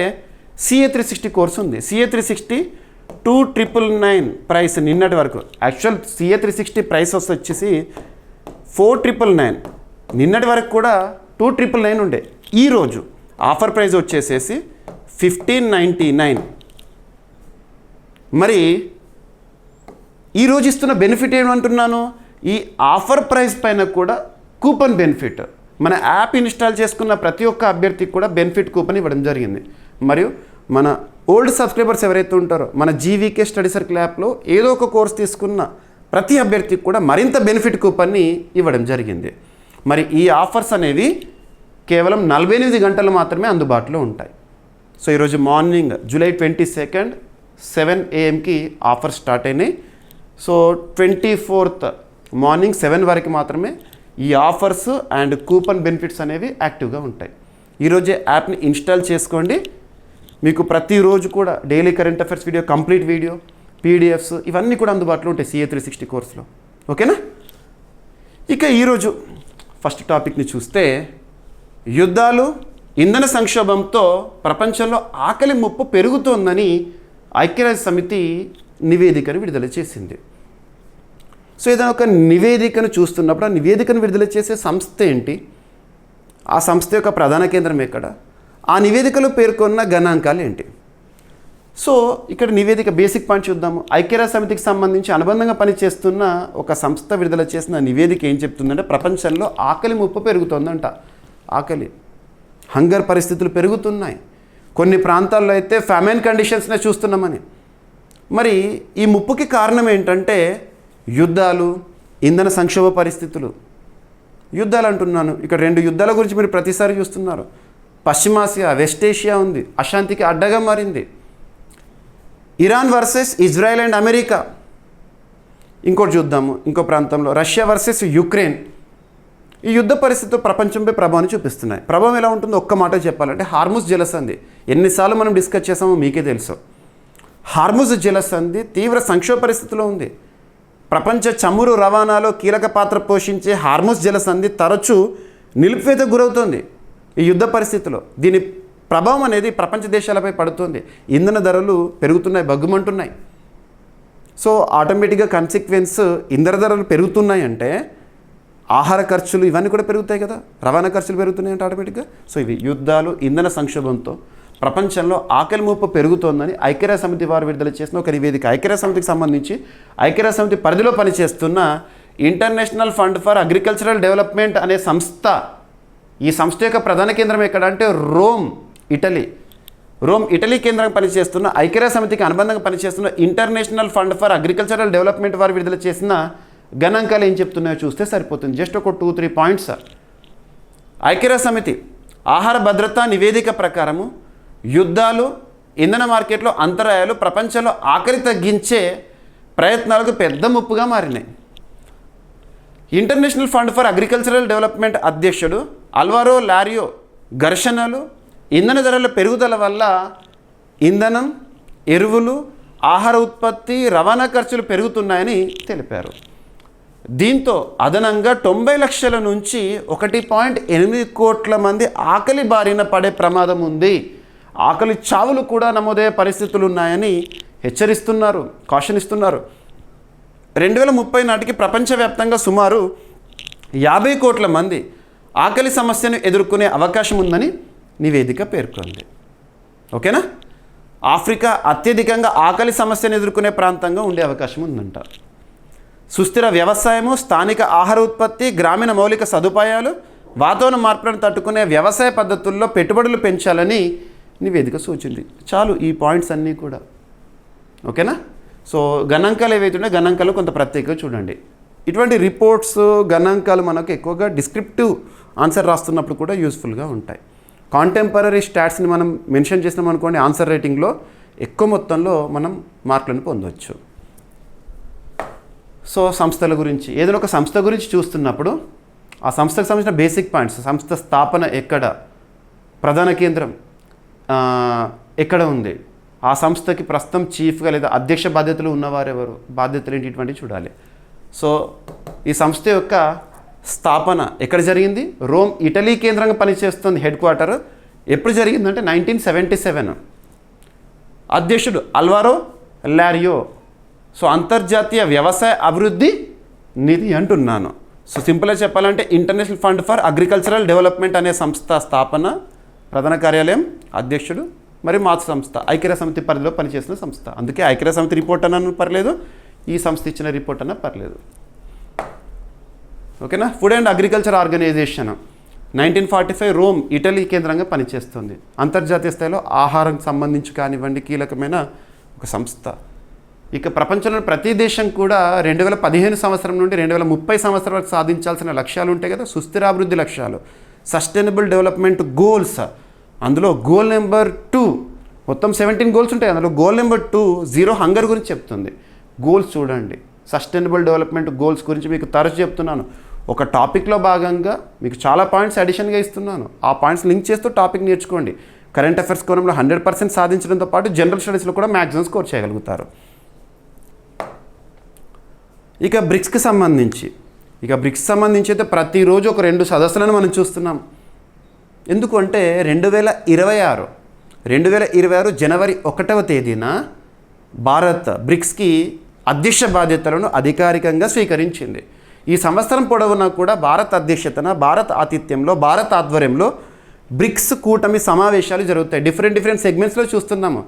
CA360 కోర్స్ ఉంది. CA360 2,999 ప్రైస్ నిన్నటి వరకు. యాక్చువల్ CA360 ప్రైస్ వచ్చేసి 4,999. నిన్నటి వరకు కూడా 2,999 ఉండే. ఈరోజు ఆఫర్ ప్రైస్ వచ్చేసేసి 1,599. మరి ఈరోజు ఇస్తున్న బెనిఫిట్ ఏమంటున్నాను, ఈ ఆఫర్ ప్రైస్ పైన కూడా కూపన్ బెనిఫిట్. మన యాప్ ఇన్స్టాల్ చేసుకున్న ప్రతి ఒక్క అభ్యర్థికి కూడా బెనిఫిట్ కూపన్ ఇవ్వడం జరిగింది. మరియు మన ఓల్డ్ సబ్స్క్రైబర్స్ ఎవరైతే ఉంటారో మన జీవీకే స్టడీ సర్కిల్ యాప్లో ఏదో ఒక కోర్స్ తీసుకున్న ప్రతి అభ్యర్థికి కూడా మరింత బెనిఫిట్ కూపన్ని ఇవ్వడం జరిగింది. మరి ఈ ఆఫర్స్ అనేవి కేవలం 48 గంటలు మాత్రమే అందుబాటులో ఉంటాయి. సో ఈరోజు morning July 22 7 AM offer start అయినాయి. సో 24th మార్నింగ్ 7 వరకు మాత్రమే ఈ ఆఫర్స్ అండ్ కూపన్ బెనిఫిట్స్ అనేవి యాక్టివ్గా ఉంటాయి. ఈరోజే యాప్ని ఇన్స్టాల్ చేసుకోండి. మీకు ప్రతిరోజు కూడా daily current affairs video, complete video, PDFs ఇవన్నీ కూడా అందుబాటులో ఉంటాయి CA360 కోర్సులో. ఓకేనా? ఇక ఈరోజు ఫస్ట్ టాపిక్ని చూస్తే, యుద్ధాలు, ఇంధన సంక్షోభంతో ప్రపంచంలో ఆకలి ముప్పు పెరుగుతోందని ఐక్యరాజ్య సమితి నివేదికను విడుదల చేసింది. సో ఏదైనా ఒక నివేదికను చూస్తున్నప్పుడు ఆ నివేదికను విడుదల చేసే సంస్థ ఏంటి, ఆ సంస్థ యొక్క ప్రధాన కేంద్రం ఎక్కడ, ఆ నివేదికలో పేర్కొన్న గణాంకాలు ఏంటి? సో ఇక్కడ నివేదిక బేసిక్ పాయింట్ చూద్దాము. ఐక్యరాజ్య సమితికి సంబంధించి అనుబంధంగా పనిచేస్తున్న ఒక సంస్థ విడుదల చేసిన నివేదిక ఏం చెప్తుందంటే, ప్రపంచంలో ఆకలి ముప్పు పెరుగుతోందంట. ఆకలి, హంగర్ పరిస్థితులు పెరుగుతున్నాయి. కొన్ని ప్రాంతాల్లో అయితే ఫ్యామిన్ కండిషన్స్నే చూస్తున్నామని. మరి ఈ ముప్పుకి కారణం ఏంటంటే యుద్ధాలు, ఇంధన సంక్షోభ పరిస్థితులు. యుద్ధాలు అంటున్నాను, ఇక్కడ 2 యుద్ధాల గురించి మీరు ప్రతిసారి చూస్తున్నారు. పశ్చిమాసియా, వెస్ట్ ఏషియా ఉంది, అశాంతికి అడ్డగా మారింది. Iran versus Israel and America. ఇంకోటి చూద్దాము, ఇంకో ప్రాంతంలో రష్యా వర్సెస్ యుక్రెయిన్. ఈ యుద్ధ పరిస్థితులు ప్రపంచంపై ప్రభావాన్ని చూపిస్తున్నాయి. ప్రభావం ఎలా ఉంటుందో ఒక్క మాట చెప్పాలంటే, హార్ముజ్ జలసంధి ఎన్నిసార్లు మనం డిస్కస్ చేసామో మీకే తెలుసు. హార్ముజ్ జలసంధి తీవ్ర సంక్షోభ పరిస్థితిలో ఉంది. ప్రపంచ చమురు రవాణాలో కీలక పాత్ర పోషించే హార్ముజ్ జలసంధి తరచూ నిలిపివేతకు గురవుతుంది ఈ యుద్ధ పరిస్థితిలో. దీని ప్రభావం అనేది ప్రపంచ దేశాలపై పడుతుంది. ఇంధన ధరలు పెరుగుతున్నాయి, బగ్గుమంటున్నాయి. సో ఆటోమేటిక్గా కాన్సిక్వెన్స్ ఇంధన ధరలు పెరుగుతున్నాయి అంటే ఆహార ఖర్చులు ఇవన్నీ కూడా పెరుగుతాయి కదా, రవాణా ఖర్చులు పెరుగుతున్నాయి అంటే ఆటోమేటిక్గా. సో ఇవి యుద్ధాలు, ఇంధన సంక్షోభంతో ప్రపంచంలో ఆకలి ముప్పు పెరుగుతోందని ఐక్యరాజ్య సమితి వారు విడుదల చేసిన ఒక నివేదిక. ఐక్యరాజ్య సమితికి సంబంధించి ఐక్యరాజ్య సమితి పరిధిలో పనిచేస్తున్న international fund for agricultural development అనే సంస్థ, ఈ సంస్థ యొక్క ప్రధాన కేంద్రం ఎక్కడ అంటే రోమ్, ఇటలీ. రోమ్, ఇటలీ కేంద్రంగా పనిచేస్తున్న ఐక్యరాజ్య సమితికి అనుబంధంగా పనిచేస్తున్న international fund for agricultural development వారు విడుదల చేసిన గణాంకాలు ఏం చెప్తున్నాయో చూస్తే సరిపోతుంది. జస్ట్ ఒక 2-3 పాయింట్స్. ఐక్యరాజ్య సమితి ఆహార భద్రతా నివేదిక ప్రకారము యుద్ధాలు, ఇంధన మార్కెట్లో అంతరాయాలు ప్రపంచంలో ఆకలి తగ్గించే ప్రయత్నాలకు పెద్ద ముప్పుగా మారినాయి. International fund for agricultural development అధ్యక్షుడు అల్వారో లారియో ఘర్షణలు, ఇంధన ధరల పెరుగుదల వల్ల ఇంధనం, ఎరువులు, ఆహార ఉత్పత్తి, రవాణా ఖర్చులు పెరుగుతున్నాయని తెలిపారు. దీంతో అదనంగా 90 లక్షల నుంచి 1.8 కోట్ల మంది ఆకలి బారిన పడే ప్రమాదం ఉంది. ఆకలి చావులు కూడా నమోదయ్యే పరిస్థితులు ఉన్నాయని హెచ్చరిస్తున్నారు, కాషన్ ఇస్తున్నారు. 2030 నాటికి ప్రపంచవ్యాప్తంగా సుమారు 50 కోట్ల మంది ఆకలి సమస్యను ఎదుర్కొనే అవకాశం ఉందని నివేదిక పేర్కొంది. ఓకేనా? ఆఫ్రికా అత్యధికంగా ఆకలి సమస్యను ఎదుర్కొనే ప్రాంతంగా ఉండే అవకాశం ఉందంట. సుస్థిర వ్యవసాయము, స్థానిక ఆహార ఉత్పత్తి, గ్రామీణ మౌలిక సదుపాయాలు, వాతావరణ మార్పులను తట్టుకునే వ్యవసాయ పద్ధతుల్లో పెట్టుబడులు పెంచాలని నివేదిక సూచింది. చాలు ఈ పాయింట్స్ అన్నీ కూడా. ఓకేనా? సో గణాంకాలు ఏవైతే ఉన్నాయో గణాంకాలు కొంత ప్రత్యేకంగా చూడండి. ఇటువంటి రిపోర్ట్స్, గణాంకాలు మనకు ఎక్కువగా డిస్క్రిప్టివ్ ఆన్సర్ రాస్తున్నప్పుడు కూడా యూస్ఫుల్గా ఉంటాయి. కాంటెంపరీ స్టాట్స్ని మనం మెన్షన్ చేసినాం అనుకోండి, ఆన్సర్ రేటింగ్లో ఎక్కువ మొత్తంలో మనం మార్కులను పొందవచ్చు. సో సంస్థల గురించి, ఏదైనా ఒక సంస్థ గురించి చూస్తున్నప్పుడు ఆ సంస్థకు సంబంధించిన బేసిక్ పాయింట్స్, సంస్థ స్థాపన ఎక్కడ, ప్రధాన కేంద్రం ఎక్కడ ఉంది, ఆ సంస్థకి ప్రస్తుతం చీఫ్గా లేదా అధ్యక్ష బాధ్యతలు ఉన్నవారు ఎవరు, బాధ్యతలు ఏంటి, ఇటువంటివి చూడాలి. సో ఈ సంస్థ యొక్క స్థాపన ఎక్కడ జరిగింది? రోమ్, ఇటలీ కేంద్రంగా పనిచేస్తుంది హెడ్ క్వార్టర్. ఎప్పుడు జరిగిందంటే 1977. అధ్యక్షుడు అల్వారో లారియో. సో అంతర్జాతీయ వ్యవసాయ అభివృద్ధి నిధి అంటున్నాను. సో సింపుల్గా చెప్పాలంటే international fund for agricultural development అనే సంస్థ స్థాపన, ప్రధాన కార్యాలయం, అధ్యక్షుడు మరియు మాతృ సంస్థ ఐక్యరాజ్య సమితి పరిధిలో పనిచేసిన సంస్థ. అందుకే ఐక్యరాజ్య సమితి రిపోర్ట్ అన్న పర్లేదు, ఈ సంస్థ ఇచ్చిన రిపోర్ట్ అన్న పర్లేదు. ఓకేనా. Food and agriculture organisation 1945 Rome, Italy కేంద్రంగా పనిచేస్తుంది. అంతర్జాతీయ స్థాయిలో ఆహారం సంబంధించి కానివ్వండి కీలకమైన ఒక సంస్థ. ఇక ప్రపంచంలోని ప్రతి దేశం కూడా 2015 సంవత్సరం నుండి 2030 సంవత్సరం వరకు సాధించాల్సిన లక్ష్యాలు ఉంటాయి కదా, సుస్థిరాభివృద్ధి లక్ష్యాలు, సస్టైనబుల్ డెవలప్మెంట్ గోల్స్. అందులో గోల్ నెంబర్ 2, మొత్తం 17 గోల్స్ ఉంటాయి. అందులో గోల్ నెంబర్ 2 జీరో హంగర్ గురించి చెప్తుంది. గోల్స్ చూడండి, సస్టైనబుల్ డెవలప్మెంట్ గోల్స్ గురించి మీకు తరచు చెప్తున్నాను. ఒక టాపిక్లో భాగంగా మీకు చాలా పాయింట్స్ అడిషన్గా ఇస్తున్నాను. ఆ పాయింట్స్ లింక్ చేస్తూ టాపిక్ నేర్చుకోండి. కరెంట్ అఫైర్స్ కోణంలో 100% సాధించడంతో పాటు జనరల్ స్టడీస్లో కూడా మ్యాక్సిమం స్కోర్ చేయగలుగుతారు. ఇక బ్రిక్స్కి సంబంధించి అయితే ప్రతిరోజు ఒక 2 సదస్సులను మనం చూస్తున్నాం. ఎందుకు అంటే 2026 జనవరి 1వ తేదీన భారత్ బ్రిక్స్కి అధ్యక్ష బాధ్యతలను అధికారికంగా స్వీకరించింది. ఈ సంవత్సరం పొడవునా కూడా భారత్ అధ్యక్షతన, భారత్ ఆతిథ్యంలో, భారత్ ఆధ్వర్యంలో బ్రిక్స్ కూటమి సమావేశాలు జరుగుతాయి. డిఫరెంట్ సెగ్మెంట్స్లో చూస్తున్నాము.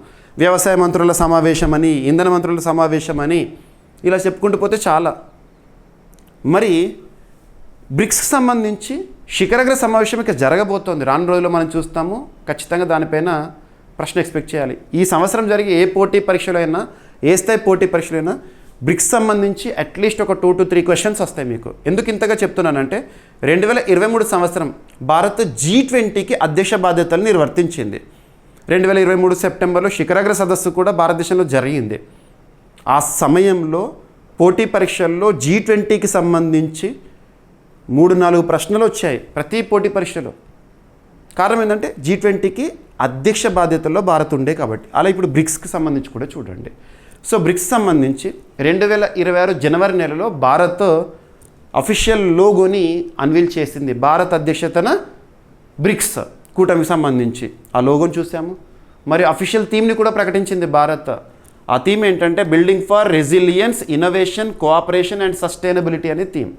వ్యవసాయ మంత్రుల సమావేశం అని, ఇంధన మంత్రుల సమావేశం అని, ఇలా చెప్పుకుంటూ పోతే చాలా. మరి బ్రిక్స్కి సంబంధించి శిఖరాగ్ర సమావేశం ఇక జరగబోతోంది. రాను రోజుల్లో మనం చూస్తాము. ఖచ్చితంగా దానిపైన ప్రశ్న ఎక్స్పెక్ట్ చేయాలి. ఈ సంవత్సరం జరిగే ఏ పోటీ పరీక్షలైనా, ఏ స్థాయి పోటీ పరీక్షలైనా బ్రిక్స్ సంబంధించి అట్లీస్ట్ ఒక 2 to 3 క్వశ్చన్స్ వస్తాయి మీకు. ఎందుకు ఇంతగా చెప్తున్నానంటే 2023 సంవత్సరం భారత్ G20కి అధ్యక్ష బాధ్యతలు నిర్వర్తించింది. 2023 సెప్టెంబర్లో శిఖరాగ్ర సదస్సు కూడా భారతదేశంలో జరిగింది. ఆ సమయంలో పోటీ పరీక్షల్లో G20కి సంబంధించి 3-4 ప్రశ్నలు వచ్చాయి ప్రతి పోటీ పరీక్షలో. కారణం ఏంటంటే G20కి అధ్యక్ష బాధ్యతల్లో భారత్ ఉండే కాబట్టి. అలా ఇప్పుడు బ్రిక్స్కి సంబంధించి కూడా చూడండి. సో బ్రిక్స్ సంబంధించి 2026 జనవరి నెలలో భారత్ అఫీషియల్ లోగోని అన్వీల్ చేసింది. భారత్ అధ్యక్షతన బ్రిక్స్ కూటమికి సంబంధించి ఆ లోగోని చూసాము. మరి అఫీషియల్ థీమ్ని కూడా ప్రకటించింది భారత్. ఆ థీమ్ ఏంటంటే building for resilience, innovation, cooperation and sustainability అనే థీమ్.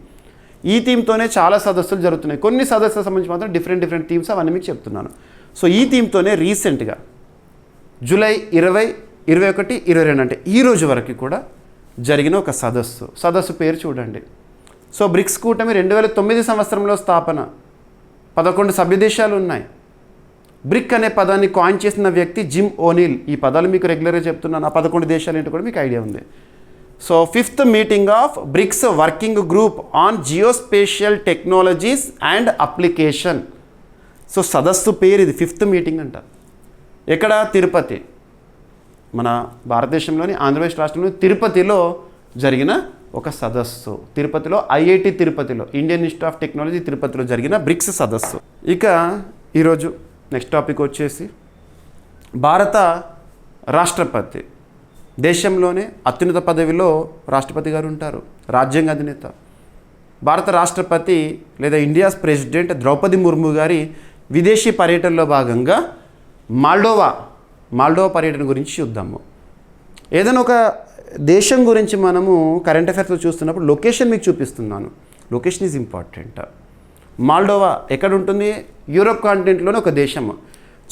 ఈ థీమ్తోనే చాలా సదస్సులు జరుగుతున్నాయి. కొన్ని సదస్సులకు సంబంధించి మాత్రం డిఫరెంట్ థీమ్స్, అవన్నీ మీకు చెప్తున్నాను. సో ఈ థీమ్తోనే రీసెంట్గా జూలై 20, 21, 22 అంటే ఈ రోజు వరకు కూడా జరిగిన ఒక సదస్సు పేరు చూడండి. సో బ్రిక్స్ కూటమి 2009 సంవత్సరంలో స్థాపన, 11 సభ్య దేశాలు ఉన్నాయి. బ్రిక్ అనే పదాన్ని కాయిన్ చేసిన వ్యక్తి జిమ్ ఓనీల్. ఈ పదాలు మీకు రెగ్యులర్గా చెప్తున్నాను. ఆ 11 దేశాలు ఏంటో కూడా మీకు ఐడియా ఉంది. So 5th meeting of BRICS working group on geospatial technologies and application. So సదస్సు పేరు ఇది, 5th మీటింగ్ అంట. ఎక్కడ? తిరుపతి, మన భారతదేశంలోని ఆంధ్రప్రదేశ్ రాష్ట్రంలో తిరుపతిలో జరిగిన ఒక సదస్సు. తిరుపతిలో IIT తిరుపతిలో, ఇండియన్ ఇన్స్టిట్యూట్ ఆఫ్ టెక్నాలజీ తిరుపతిలో జరిగిన బ్రిక్స్ సదస్సు. ఇక ఈరోజు నెక్స్ట్ టాపిక్ వచ్చేసి భారత రాష్ట్రపతి. దేశంలోనే అత్యున్నత పదవిలో రాష్ట్రపతి గారు ఉంటారు, రాజ్యాంగ అధినేత. భారత రాష్ట్రపతి లేదా ఇండియాస్ ప్రెసిడెంట్ ద్రౌపది ముర్ము గారి విదేశీ పర్యటనలో భాగంగా మాల్డోవా పర్యటన గురించి చూద్దాము. ఏదైనా ఒక దేశం గురించి మనము కరెంట్ అఫైర్స్లో చూస్తున్నప్పుడు లొకేషన్ మీకు చూపిస్తున్నాను. Location is important. మాల్డోవా ఎక్కడ ఉంటుంది? యూరోప్ కాంటినెంట్లోనే ఒక దేశము.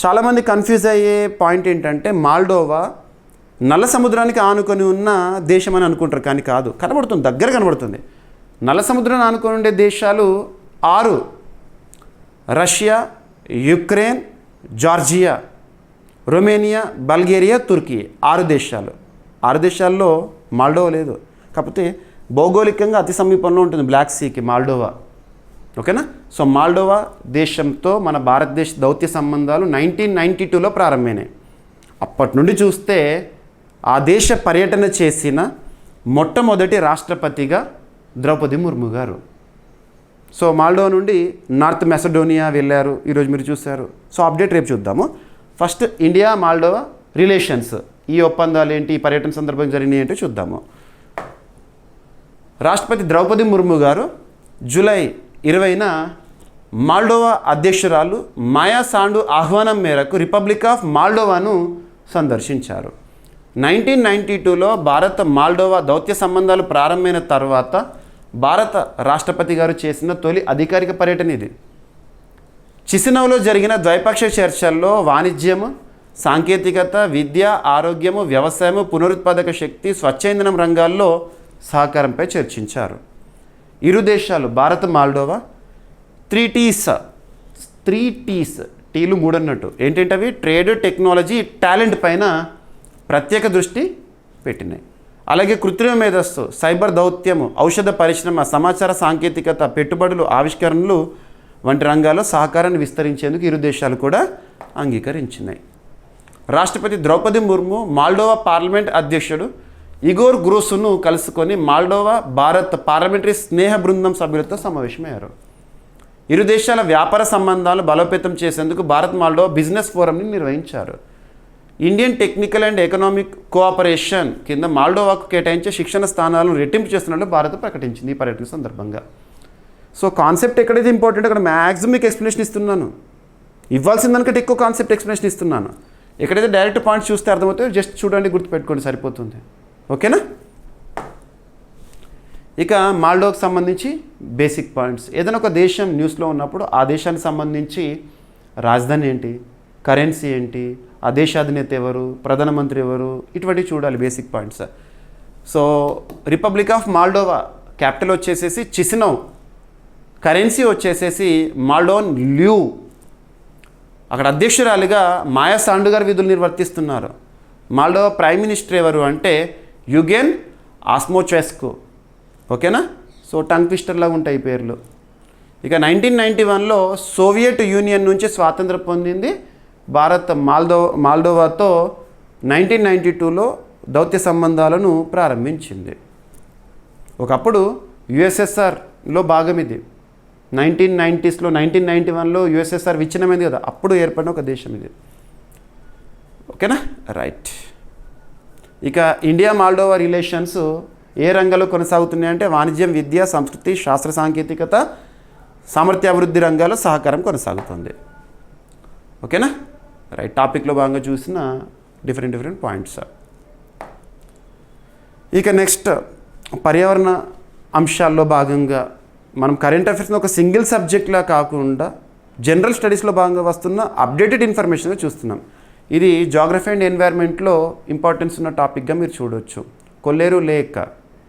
చాలామంది కన్ఫ్యూజ్ అయ్యే పాయింట్ ఏంటంటే మాల్డోవా నల్ల సముద్రానికి ఆనుకొని ఉన్న దేశం అని అనుకుంటారు, కానీ కాదు. కనబడుతుంది, దగ్గర కనబడుతుంది. నల్ల సముద్రాన్ని ఆనుకొని ఉండే దేశాలు 6: Russia, Ukraine, Georgia, Romania, Bulgaria, Turkey. 6 దేశాలు. 6 దేశాల్లో మాల్డోవా లేదు. కాకపోతే భౌగోళికంగా అతి సమీపంలో ఉంటుంది బ్లాక్ సీకి మాల్డోవా. ఓకేనా. సో మాల్డోవా దేశంతో మన భారతదేశ దౌత్య సంబంధాలు 1992లో ప్రారంభమైనాయి. అప్పటి నుండి చూస్తే ఆ దేశ పర్యటన చేసిన మొట్టమొదటి రాష్ట్రపతిగా ద్రౌపది ముర్ము గారు. సో మాల్డోవా నుండి నార్త్ మెసడోనియా వెళ్ళారు, ఈరోజు మీరు చూశారు. సో అప్డేట్ రేపు చూద్దాము. ఫస్ట్ ఇండియా మాల్డోవా రిలేషన్స్ ఈ ఒప్పందాలు ఏంటి, ఈ పర్యటన సందర్భంగా జరిగినాయి ఏంటో చూద్దాము. రాష్ట్రపతి ద్రౌపది ముర్ము గారు జూలై 20న మాల్డోవా అధ్యక్షురాలు మాయా సాండు ఆహ్వానం మేరకు రిపబ్లిక్ ఆఫ్ మాల్డోవాను సందర్శించారు. 1992లో భారత మాల్డోవా దౌత్య సంబంధాలు ప్రారంభమైన తర్వాత భారత రాష్ట్రపతి గారు చేసిన తొలి అధికారిక పర్యటన ఇది. చిసినౌలో జరిగిన ద్వైపాక్షిక చర్చల్లో వాణిజ్యము, సాంకేతికత, విద్య, ఆరోగ్యము, వ్యవసాయము, పునరుత్పాదక శక్తి, స్వచ్ఛ ఇంధనం రంగాల్లో సహకారంపై చర్చించారు. ఇరు దేశాలు భారత మాల్డోవా 3Ts టీలు 3 అన్నట్టు ఏంటంటే ట్రేడ్, టెక్నాలజీ, టాలెంట్ పైన ప్రత్యేక దృష్టి పెట్టినాయి. అలాగే కృత్రిమ మేధస్సు, సైబర్ దౌత్యము, ఔషధ పరిశ్రమ, సమాచార సాంకేతికత, పెట్టుబడులు, ఆవిష్కరణలు వంటి రంగాల్లో సహకారాన్ని విస్తరించేందుకు ఇరు దేశాలు కూడా అంగీకరించినాయి. రాష్ట్రపతి ద్రౌపది ముర్ము మాల్డోవా పార్లమెంట్ అధ్యక్షుడు ఇగోర్ గ్రోసును కలుసుకొని మాల్డోవా భారత్ పార్లమెంటరీ స్నేహ బృందం సభ్యులతో సమావేశమయ్యారు. ఇరు దేశాల వ్యాపార సంబంధాలు బలోపేతం చేసేందుకు భారత్ మాల్డోవా బిజినెస్ ఫోరంని నిర్వహించారు. Indian technical and economic cooperation కింద మాల్డోవాకు కేటాయించే శిక్షణ స్థానాలను రెట్టింపు చేస్తున్నట్లు భారత్ ప్రకటించింది ఈ పర్యటన సందర్భంగా. సో కాన్సెప్ట్ ఎక్కడైతే ఇంపార్టెంట్ అక్కడ మ్యాక్సిమం మీకు ఎక్స్ప్లెనేషన్ ఇస్తున్నాను. ఇవ్వాల్సిన దానికంటే ఎక్కువ కాన్సెప్ట్ ఎక్స్ప్లెనేషన్ ఇస్తున్నాను. ఎక్కడైతే డైరెక్ట్ పాయింట్స్ చూస్తే అర్థమవుతాయో జస్ట్ చూడండి, గుర్తుపెట్టుకోండి, సరిపోతుంది. ఓకేనా? ఇక మాల్డోవాకు సంబంధించి బేసిక్ పాయింట్స్. ఏదైనా ఒక దేశం న్యూస్లో ఉన్నప్పుడు ఆ దేశానికి సంబంధించి రాజధాని ఏంటి, కరెన్సీ ఏంటి, ఆ దేశ అధినేత ఎవరు, ప్రధానమంత్రి ఎవరు, ఇటువంటివి చూడాలి basic points. So republic of Moldova capital వచ్చేసేసి చిసినౌ, కరెన్సీ వచ్చేసేసి మాల్డోన్ ల్యూ. అక్కడ అధ్యక్షురాలిగా మాయా సాండు గారు విధులు నిర్వర్తిస్తున్నారు. మాల్డోవా ప్రైమ్ మినిస్టర్ ఎవరు అంటే యుగెన్ ఆస్మోచెస్కు. ఓకేనా? సో టంగ్ ట్విస్టర్ లాగా ఉంటాయి ఈ పేర్లు. ఇక 1991లో సోవియట్ యూనియన్ నుంచి స్వాతంత్రం పొందింది భారత్ మాల్డోవాతో 1992లో దౌత్య సంబంధాలను ప్రారంభించింది. ఒకప్పుడు యుఎస్ఎస్ఆర్లో భాగం ఇది. 1990స్లో 1991లో యుఎస్ఎస్ఆర్ విచ్ఛిన్నమైంది కదా, అప్పుడు ఏర్పడిన ఒక దేశం ఇది. ఓకేనా? రైట్. ఇక ఇండియా మాల్డోవా రిలేషన్స్ ఏ రంగాల్లో కొనసాగుతున్నాయంటే వాణిజ్యం, విద్య, సంస్కృతి, శాస్త్ర సాంకేతికత, సామర్థ్యాభివృద్ధి రంగాల్లో సహకారం కొనసాగుతుంది. ఓకేనా? రైట్. టాపిక్లో భాగంగా చూసిన డిఫరెంట్ పాయింట్స్. ఇక నెక్స్ట్ పర్యావరణ అంశాల్లో భాగంగా మనం కరెంట్ అఫైర్స్ని ఒక సింగిల్ సబ్జెక్ట్లా కాకుండా జనరల్ స్టడీస్లో భాగంగా వస్తున్న అప్డేటెడ్ ఇన్ఫర్మేషన్గా చూస్తున్నాం. ఇది జాగ్రఫీ అండ్ ఎన్వైర్న్మెంట్లో ఇంపార్టెన్స్ ఉన్న టాపిక్గా మీరు చూడవచ్చు. కొల్లేరు లేక్.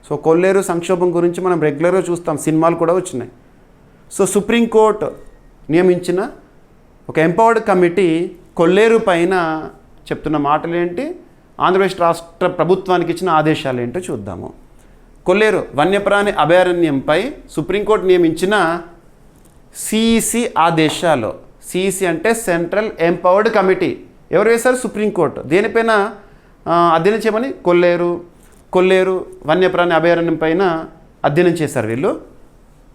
సో కొల్లేరు సంక్షోభం గురించి మనం రెగ్యులర్గా చూస్తాం, సినిమాలు కూడా వచ్చినాయి. సో సుప్రీంకోర్టు నియమించిన ఒక ఎంపవర్డ్ కమిటీ కొల్లేరు పైన చెప్తున్న మాటలు ఏంటి, ఆంధ్రప్రదేశ్ రాష్ట్ర ప్రభుత్వానికి ఇచ్చిన ఆదేశాలు ఏంటో చూద్దాము. కొల్లేరు వన్యప్రాణి అభయారణ్యంపై సుప్రీంకోర్టు నియమించిన సిఈసి ఆదేశాలు. సిఈసి అంటే సెంట్రల్ ఎంపవర్డ్ కమిటీ. ఎవరు వేశారు? సుప్రీంకోర్టు. దేనిపైన అధ్యయనం చేయమని? కొల్లేరు వన్యప్రాణి అభయారణ్యం పైన అధ్యయనం చేశారు వీళ్ళు.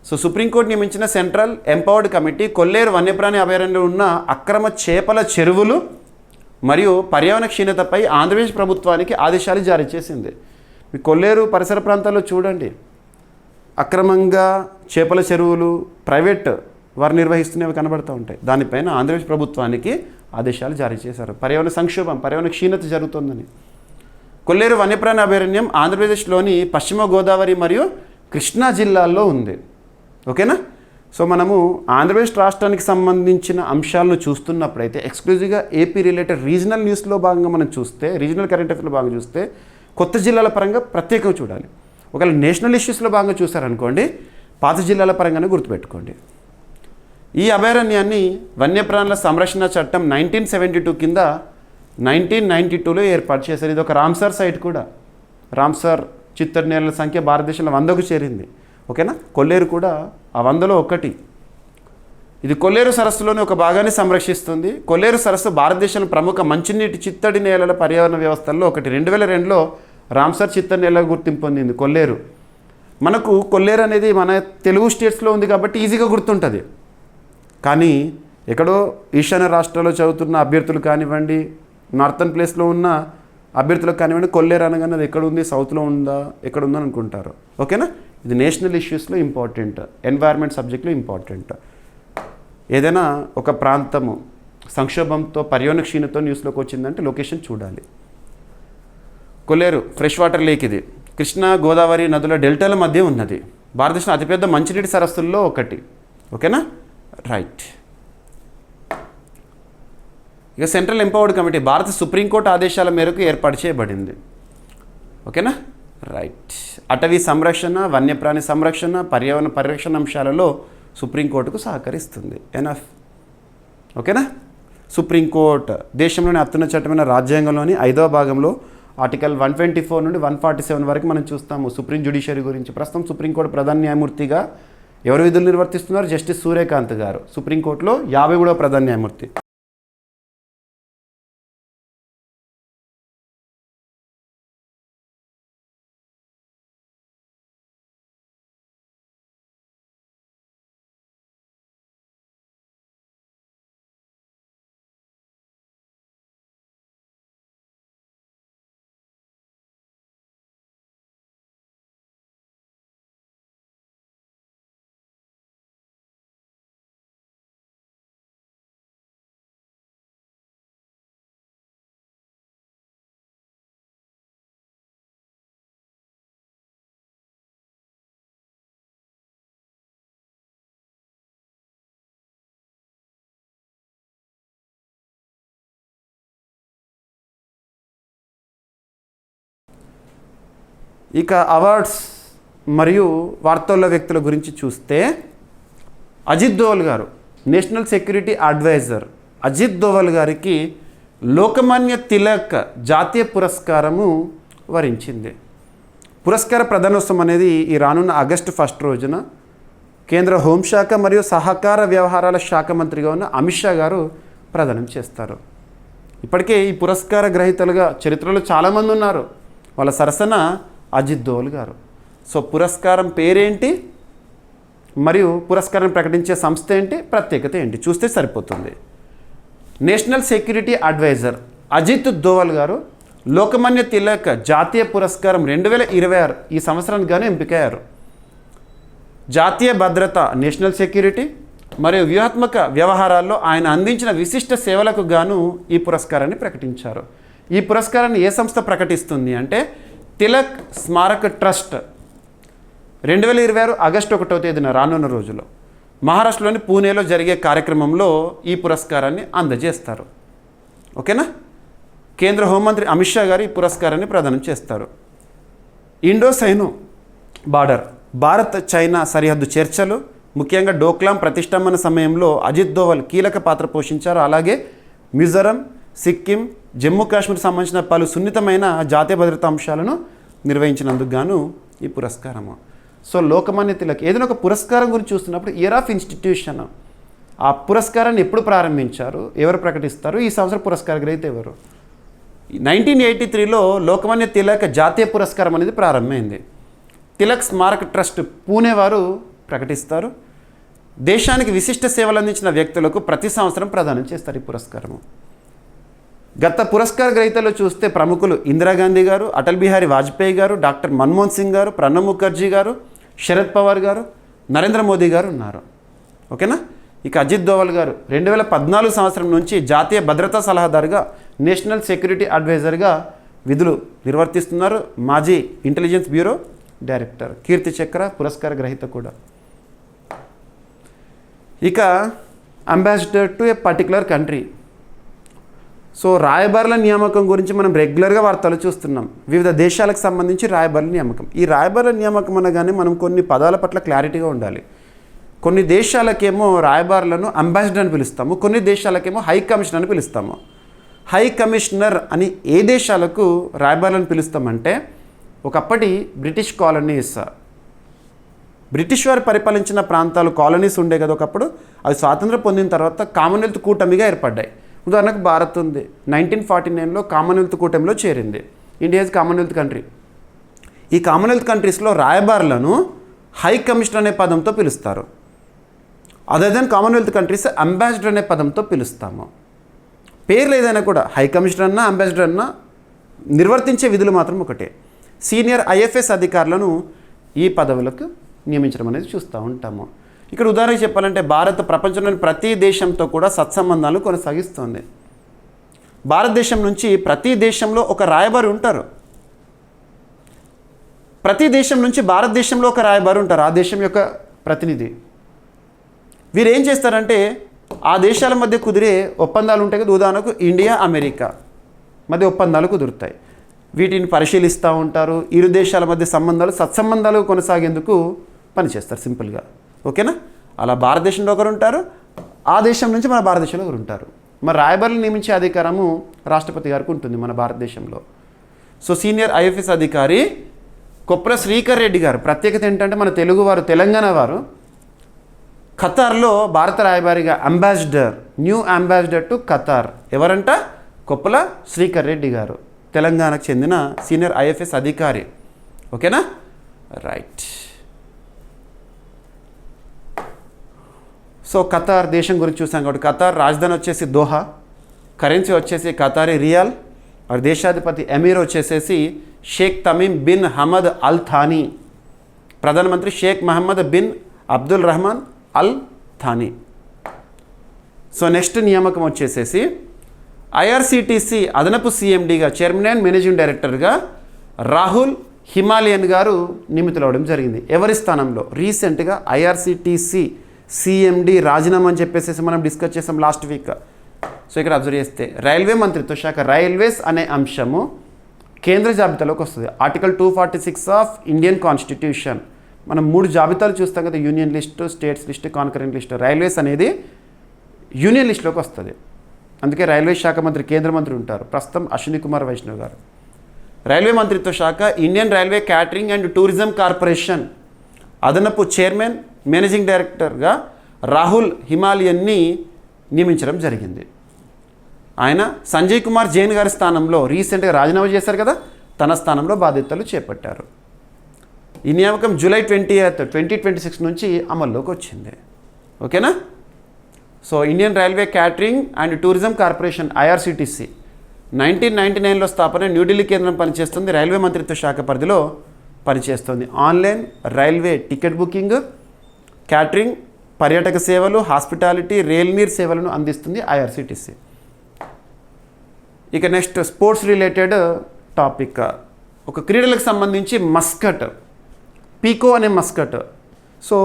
సో సుప్రీంకోర్టు నియమించిన సెంట్రల్ ఎంపవర్డ్ కమిటీ కొల్లేరు వన్యప్రాణి అభయారణ్యంలో ఉన్న అక్రమ చేపల చెరువులు మరియు పర్యావరణ క్షీణతపై ఆంధ్రప్రదేశ్ ప్రభుత్వానికి ఆదేశాలు జారీ చేసింది. మీ కొల్లేరు పరిసర ప్రాంతాల్లో చూడండి, అక్రమంగా చేపల చెరువులు ప్రైవేట్ వారు నిర్వహిస్తున్నవి కనబడుతూ ఉంటాయి. దానిపైన ఆంధ్రప్రదేశ్ ప్రభుత్వానికి ఆదేశాలు జారీ చేశారు. పర్యావరణ సంక్షోభం, పర్యావరణ క్షీణత జరుగుతుందని. కొల్లేరు వన్యప్రాణి అభయారణ్యం ఆంధ్రప్రదేశ్లోని పశ్చిమ గోదావరి మరియు కృష్ణా జిల్లాల్లో ఉంది. ఓకేనా? సో మనము ఆంధ్రప్రదేశ్ రాష్ట్రానికి సంబంధించిన అంశాలను చూస్తున్నప్పుడైతే ఎక్స్క్లూజివ్గా ఏపీ రిలేటెడ్ రీజనల్ న్యూస్లో భాగంగా మనం చూస్తే, రీజనల్ కరెంట్ అఫైర్స్లో భాగంగా చూస్తే కొత్త జిల్లాల పరంగా ప్రత్యేకంగా చూడాలి. ఒకవేళ నేషనల్ ఇష్యూస్లో భాగంగా చూసారనుకోండి, పాత జిల్లాల పరంగానే గుర్తుపెట్టుకోండి. ఈ అభయారణ్యాన్ని వన్యప్రాణుల సంరక్షణ చట్టం 1972 కింద 1992లో ఏర్పాటు చేశారు. ఇది ఒక రామ్సార్ సైట్ కూడా. రామ్సార్ చిత్తడి నేలల సంఖ్య భారతదేశంలో 100కు చేరింది. ఓకేనా? కొల్లేరు కూడా ఆ 100లో ఒకటి. ఇది కొల్లేరు సరస్సులోని ఒక భాగాన్ని సంరక్షిస్తుంది. కొల్లేరు సరస్సు భారతదేశంలో ప్రముఖ మంచినీటి చిత్తడి నేలల పర్యావరణ వ్యవస్థల్లో ఒకటి. 2002లో రామ్సార్ చిత్తడి నేల గుర్తింపు పొందింది కొల్లేరు. మనకు కొల్లేరు అనేది మన తెలుగు స్టేట్స్లో ఉంది కాబట్టి ఈజీగా గుర్తుంటుంది. కానీ ఎక్కడో ఈశాన్య రాష్ట్రాల్లో చదువుతున్న అభ్యర్థులు కానివ్వండి, నార్థన్ ప్లేస్లో ఉన్న అభ్యర్థులకు కానివ్వండి. కొల్లేరు అనగానే అది ఎక్కడ ఉంది, సౌత్లో ఉందా, ఎక్కడ ఉందని అనుకుంటారు. ఓకేనా, ఇది నేషనల్ ఇష్యూస్లో ఇంపార్టెంట్, ఎన్వైర్న్మెంట్ సబ్జెక్ట్లో ఇంపార్టెంట్. ఏదైనా ఒక ప్రాంతము సంక్షోభంతో పర్యావరణ క్షీణతో న్యూస్లోకి వచ్చిందంటే లొకేషన్ చూడాలి. కొల్లేరు ఫ్రెష్ వాటర్ లేక్, ఇది కృష్ణా గోదావరి నదుల డెల్టాల మధ్య ఉన్నది. భారతదేశంలో అతిపెద్ద మంచినీటి సరస్సుల్లో ఒకటి. ఓకేనా, రైట్. ఇక సెంట్రల్ ఎంపవర్డ్ కమిటీ భారత సుప్రీంకోర్టు ఆదేశాల మేరకు ఏర్పాటు చేయబడింది. ఓకేనా, రైట్. అటవీ సంరక్షణ, వన్యప్రాణి సంరక్షణ, పర్యావరణ పరిరక్షణ అంశాలలో సుప్రీంకోర్టుకు సహకరిస్తుంది. ఎనఫ్. ఓకేనా, సుప్రీంకోర్టు దేశంలోని అత్యున్నత చట్టమైన రాజ్యాంగంలోని 5వ భాగంలో ఆర్టికల్ 124 నుండి 147 వరకు మనం చూస్తాము సుప్రీం జ్యుడిషియరీ గురించి. ప్రస్తుతం సుప్రీంకోర్టు ప్రధాన న్యాయమూర్తిగా ఎవరు విధులు నిర్వర్తిస్తున్నారు? జస్టిస్ సూర్యకాంత్ గారు. సుప్రీంకోర్టులో 53వ ప్రధాన న్యాయమూర్తి. ఇక అవార్డ్స్ మరియు వార్తల్లో వ్యక్తుల గురించి చూస్తే Ajit Doval garu, national security adviser Ajit Doval గారికి లోకమాన్య తిలక్ జాతీయ పురస్కారము వరించింది. పురస్కార ప్రదానోత్సవం అనేది ఈ రానున్న ఆగస్టు 1 రోజున కేంద్ర హోంశాఖ మరియు సహకార వ్యవహారాల శాఖ మంత్రిగా ఉన్న అమిత్ షా గారు ప్రదానం చేస్తారు. ఇప్పటికే ఈ పురస్కార గ్రహీతలుగా చరిత్రలో చాలామంది ఉన్నారు. వాళ్ళ సరసన అజిత్ దోవల్ గారు. సో పురస్కారం పేరేంటి మరియు పురస్కారం ప్రకటించే సంస్థ ఏంటి, ప్రత్యేకత ఏంటి చూస్తే సరిపోతుంది. National security adviser Ajit Doval garu Lokmanya Tilak జాతీయ పురస్కారం 2026 ఈ సంవత్సరానికి గాను ఎంపికయ్యారు. జాతీయ భద్రత, నేషనల్ సెక్యూరిటీ మరియు వ్యూహాత్మక వ్యవహారాల్లో ఆయన అందించిన విశిష్ట సేవలకు గాను ఈ పురస్కారాన్ని ప్రకటించారు. ఈ పురస్కారాన్ని ఏ సంస్థ ప్రకటిస్తుంది అంటే తిలక్ స్మారక ట్రస్ట్ 2026 ఆగస్టు 1వ తేదీన రానున్న రోజులో మహారాష్ట్రలోని పూణేలో జరిగే కార్యక్రమంలో ఈ పురస్కారాన్ని అందజేస్తారు. ఓకేనా, కేంద్ర హోంమంత్రి అమిత్ షా గారు ఈ పురస్కారాన్ని ప్రదానం చేస్తారు. Indo cyano border, Bharat China సరిహద్దు చర్చలు, ముఖ్యంగా డోక్లాం ప్రతిష్టంభన సమయంలో అజిత్ దోవల్ కీలక పాత్ర పోషించారు. అలాగే మిజోరం, సిక్కిం, జమ్మూ కాశ్మీర్ సంబంధించిన పలు సున్నితమైన జాతీయ భద్రతా అంశాలను నిర్వహించినందుకు గాను ఈ పురస్కారము. సో లోకమాన్య తిలక్ ఏదైనా ఒక పురస్కారం గురించి చూస్తున్నప్పుడు ఇయర్ ఆఫ్ ఇన్స్టిట్యూషన్, ఆ పురస్కారాన్ని ఎప్పుడు ప్రారంభించారు, ఎవరు ప్రకటిస్తారు, ఈ సంవత్సరం పురస్కార గ్రహీత ఎవరు. 1983లో లోకమాన్య తిలక్ జాతీయ పురస్కారం అనేది ప్రారంభమైంది. తిలక్ స్మారక ట్రస్ట్ పూణే వారు ప్రకటిస్తారు. దేశానికి విశిష్ట సేవలు అందించిన వ్యక్తులకు ప్రతి సంవత్సరం ప్రదానం చేస్తారు ఈ పురస్కారము. గత పురస్కార గ్రహీతలు చూస్తే ప్రముఖులు ఇందిరాగాంధీ గారు, అటల్ బిహారీ వాజ్పేయి గారు, డాక్టర్ మన్మోహన్ సింగ్ గారు, ప్రణబ్ ముఖర్జీ గారు, శరద్ పవార్ గారు, నరేంద్ర మోదీ గారు ఉన్నారు. ఓకేనా, ఇక అజిత్ దోవల్ గారు 2014 సంవత్సరం నుంచి జాతీయ భద్రతా సలహాదారుగా, నేషనల్ సెక్యూరిటీ అడ్వైజర్గా విధులు నిర్వర్తిస్తున్నారు. మాజీ ఇంటెలిజెన్స్ బ్యూరో డైరెక్టర్, కీర్తి చక్ర పురస్కార గ్రహీత కూడా. ఇక ambassador to a particular country. So రాయబారుల నియామకం గురించి మనం రెగ్యులర్గా వార్తలు చూస్తున్నాం. వివిధ దేశాలకు సంబంధించి రాయబారుల నియామకం. ఈ రాయబారుల నియామకం అనగానే మనం కొన్ని పదాల పట్ల క్లారిటీగా ఉండాలి. కొన్ని దేశాలకేమో రాయబారులను అంబాసిడర్ అని పిలుస్తాము, కొన్ని దేశాలకేమో హై కమిషనర్ అని పిలుస్తాము. హై కమిషనర్ అని ఏ దేశాలకు రాయబారులను పిలుస్తామంటే ఒకప్పటి బ్రిటిష్ కాలనీస్, బ్రిటిష్ వారు పరిపాలించిన ప్రాంతాలు కాలనీస్ ఉండే కదా ఒకప్పుడు, అవి స్వాతంత్రం పొందిన తర్వాత కామన్వెల్త్ కూటమిగా ఏర్పడ్డాయి. ఉదాహరణకు భారత్ ఉంది, 1949లో కామన్వెల్త్ కూటమిలో చేరింది. India is commonwealth country. ఈ కామన్వెల్త్ కంట్రీస్లో రాయబారులను హై కమిషనర్ అనే పదంతో పిలుస్తారు. Other than commonwealth countries ambassador అనే పదంతో పిలుస్తాము. పేర్లు ఏదైనా కూడా హై కమిషనర్ అన్నా అంబాసిడర్ అన్నా నిర్వర్తించే విధులు మాత్రం ఒకటే. సీనియర్ ఐఎఫ్ఎస్ అధికారులను ఈ పదవులకు నియమించడం అనేది చూస్తూ ఉంటాము. ఇక్కడ ఉదాహరణకు చెప్పాలంటే భారత ప్రపంచంలోని ప్రతి దేశంతో కూడా సత్సంబంధాలు కొనసాగిస్తుంది. భారతదేశం నుంచి ప్రతి దేశంలో ఒక రాయబారి ఉంటారు. ప్రతి దేశం నుంచి భారతదేశంలో ఒక రాయబారి ఉంటారు, ఆ దేశం యొక్క ప్రతినిధి. వీరు ఏం చేస్తారంటే ఆ దేశాల మధ్య కుదిరే ఒప్పందాలు ఉంటాయి కదా, ఉదాహరణకు ఇండియా అమెరికా మధ్య ఒప్పందాలు కుదురుతాయి. వీటిని పరిశీలిస్తూ ఉంటారు. ఇరు దేశాల మధ్య సంబంధాలు సత్సంబంధాలు కొనసాగేందుకు పనిచేస్తారు సింపుల్గా. ఓకేనా? అలా భారతదేశంలో ఒకరు ఉంటారు, ఆ దేశం నుంచి మన భారతదేశంలో ఒకరు ఉంటారు. మరి రాయబారులు నియమించే అధికారము రాష్ట్రపతి గారికి ఉంటుంది మన భారతదేశంలో. సో సీనియర్ ఐఎఫ్ఎస్ అధికారి కొప్పుల శ్రీకర్ రెడ్డి గారు. ప్రత్యేకత ఏంటంటే మన తెలుగువారు, తెలంగాణ వారు ఖతార్లో భారత రాయబారిగా ambassador, new ambassador to Qatar ఎవరంట? కొప్పుల శ్రీకర్ రెడ్డి గారు, తెలంగాణకు చెందిన సీనియర్ ఐఎఫ్ఎస్ అధికారి. ఓకేనా? రైట్. సో ఖతార్ దేశం గురించి చూసాం కాబట్టి ఖతార్ రాజధాని వచ్చేసి దోహా, కరెన్సీ వచ్చేసి ఖతారీ రియాల్, और దేశాధిపతి ఎమీర్ వచ్చేసేసి Sheikh Tamim bin Hamad Al Thani, ప్రధానమంత్రి Sheikh Mohammed bin Abdul Rahman Al Thani. So next నియామకం వచ్చేసేసి ఐఆర్సిటిసి అదనపు సిఎండిగా, చైర్మన్ అండ్ మేనేజింగ్ డైరెక్టర్గా రాహుల్ హిమాలయన్ గారు నియమితులవడం జరిగింది. ఎవరి స్థానంలో? రీసెంట్గా ఐఆర్సిటిసి సిఎండి రాజీనామా అని చెప్పేసి మనం డిస్కస్ చేసాం లాస్ట్ వీక్. సో ఇక్కడ అబ్జర్వ్ చేస్తే రైల్వే మంత్రిత్వ శాఖ, రైల్వేస్ అనే అంశము కేంద్ర జాబితాలోకి వస్తుంది. Article 246 of Indian constitution. మనం 3 జాబితాలు చూస్తాం కదా, union list, states list, concurrent list. Railways అనేది యూనియన్ లిస్టులోకి వస్తుంది. అందుకే రైల్వే శాఖ మంత్రి కేంద్ర మంత్రి ఉంటారు, ప్రస్తుతం అశ్విని కుమార్ వైష్ణవ్ గారు. రైల్వే మంత్రిత్వ శాఖ Indian railway catering and tourism corporation అదనపు చైర్మన్ మేనేజింగ్ డైరెక్టర్గా రాహుల్ హిమాలయన్ని నియమించడం జరిగింది. ఆయన సంజయ్ కుమార్ జైన్ గారి స్థానంలో రీసెంట్గా రాజీనామా చేశారు కదా, తన స్థానంలో బాధ్యతలు చేపట్టారు. ఈ నియామకం జూలై 20th, 2026 నుంచి అమల్లోకి వచ్చింది. ఓకేనా? So Indian railway catering and tourism corporation IRCTC 1999లో స్థాపన, న్యూఢిల్లీ కేంద్రం పనిచేస్తుంది, రైల్వే మంత్రిత్వ శాఖ పరిధిలో పనిచేస్తుంది. Online railway ticket booking, catering, పర్యాటక సేవలు, హాస్పిటాలిటీ, రైల్ నీర్ సేవలను అందిస్తుంది ఐఆర్సిటిసి. ఇక నెక్స్ట్ స్పోర్ట్స్ రిలేటెడ్ టాపిక్, ఒక క్రీడలకు సంబంధించి మస్కట్, పీకో అనే మస్కట్. సో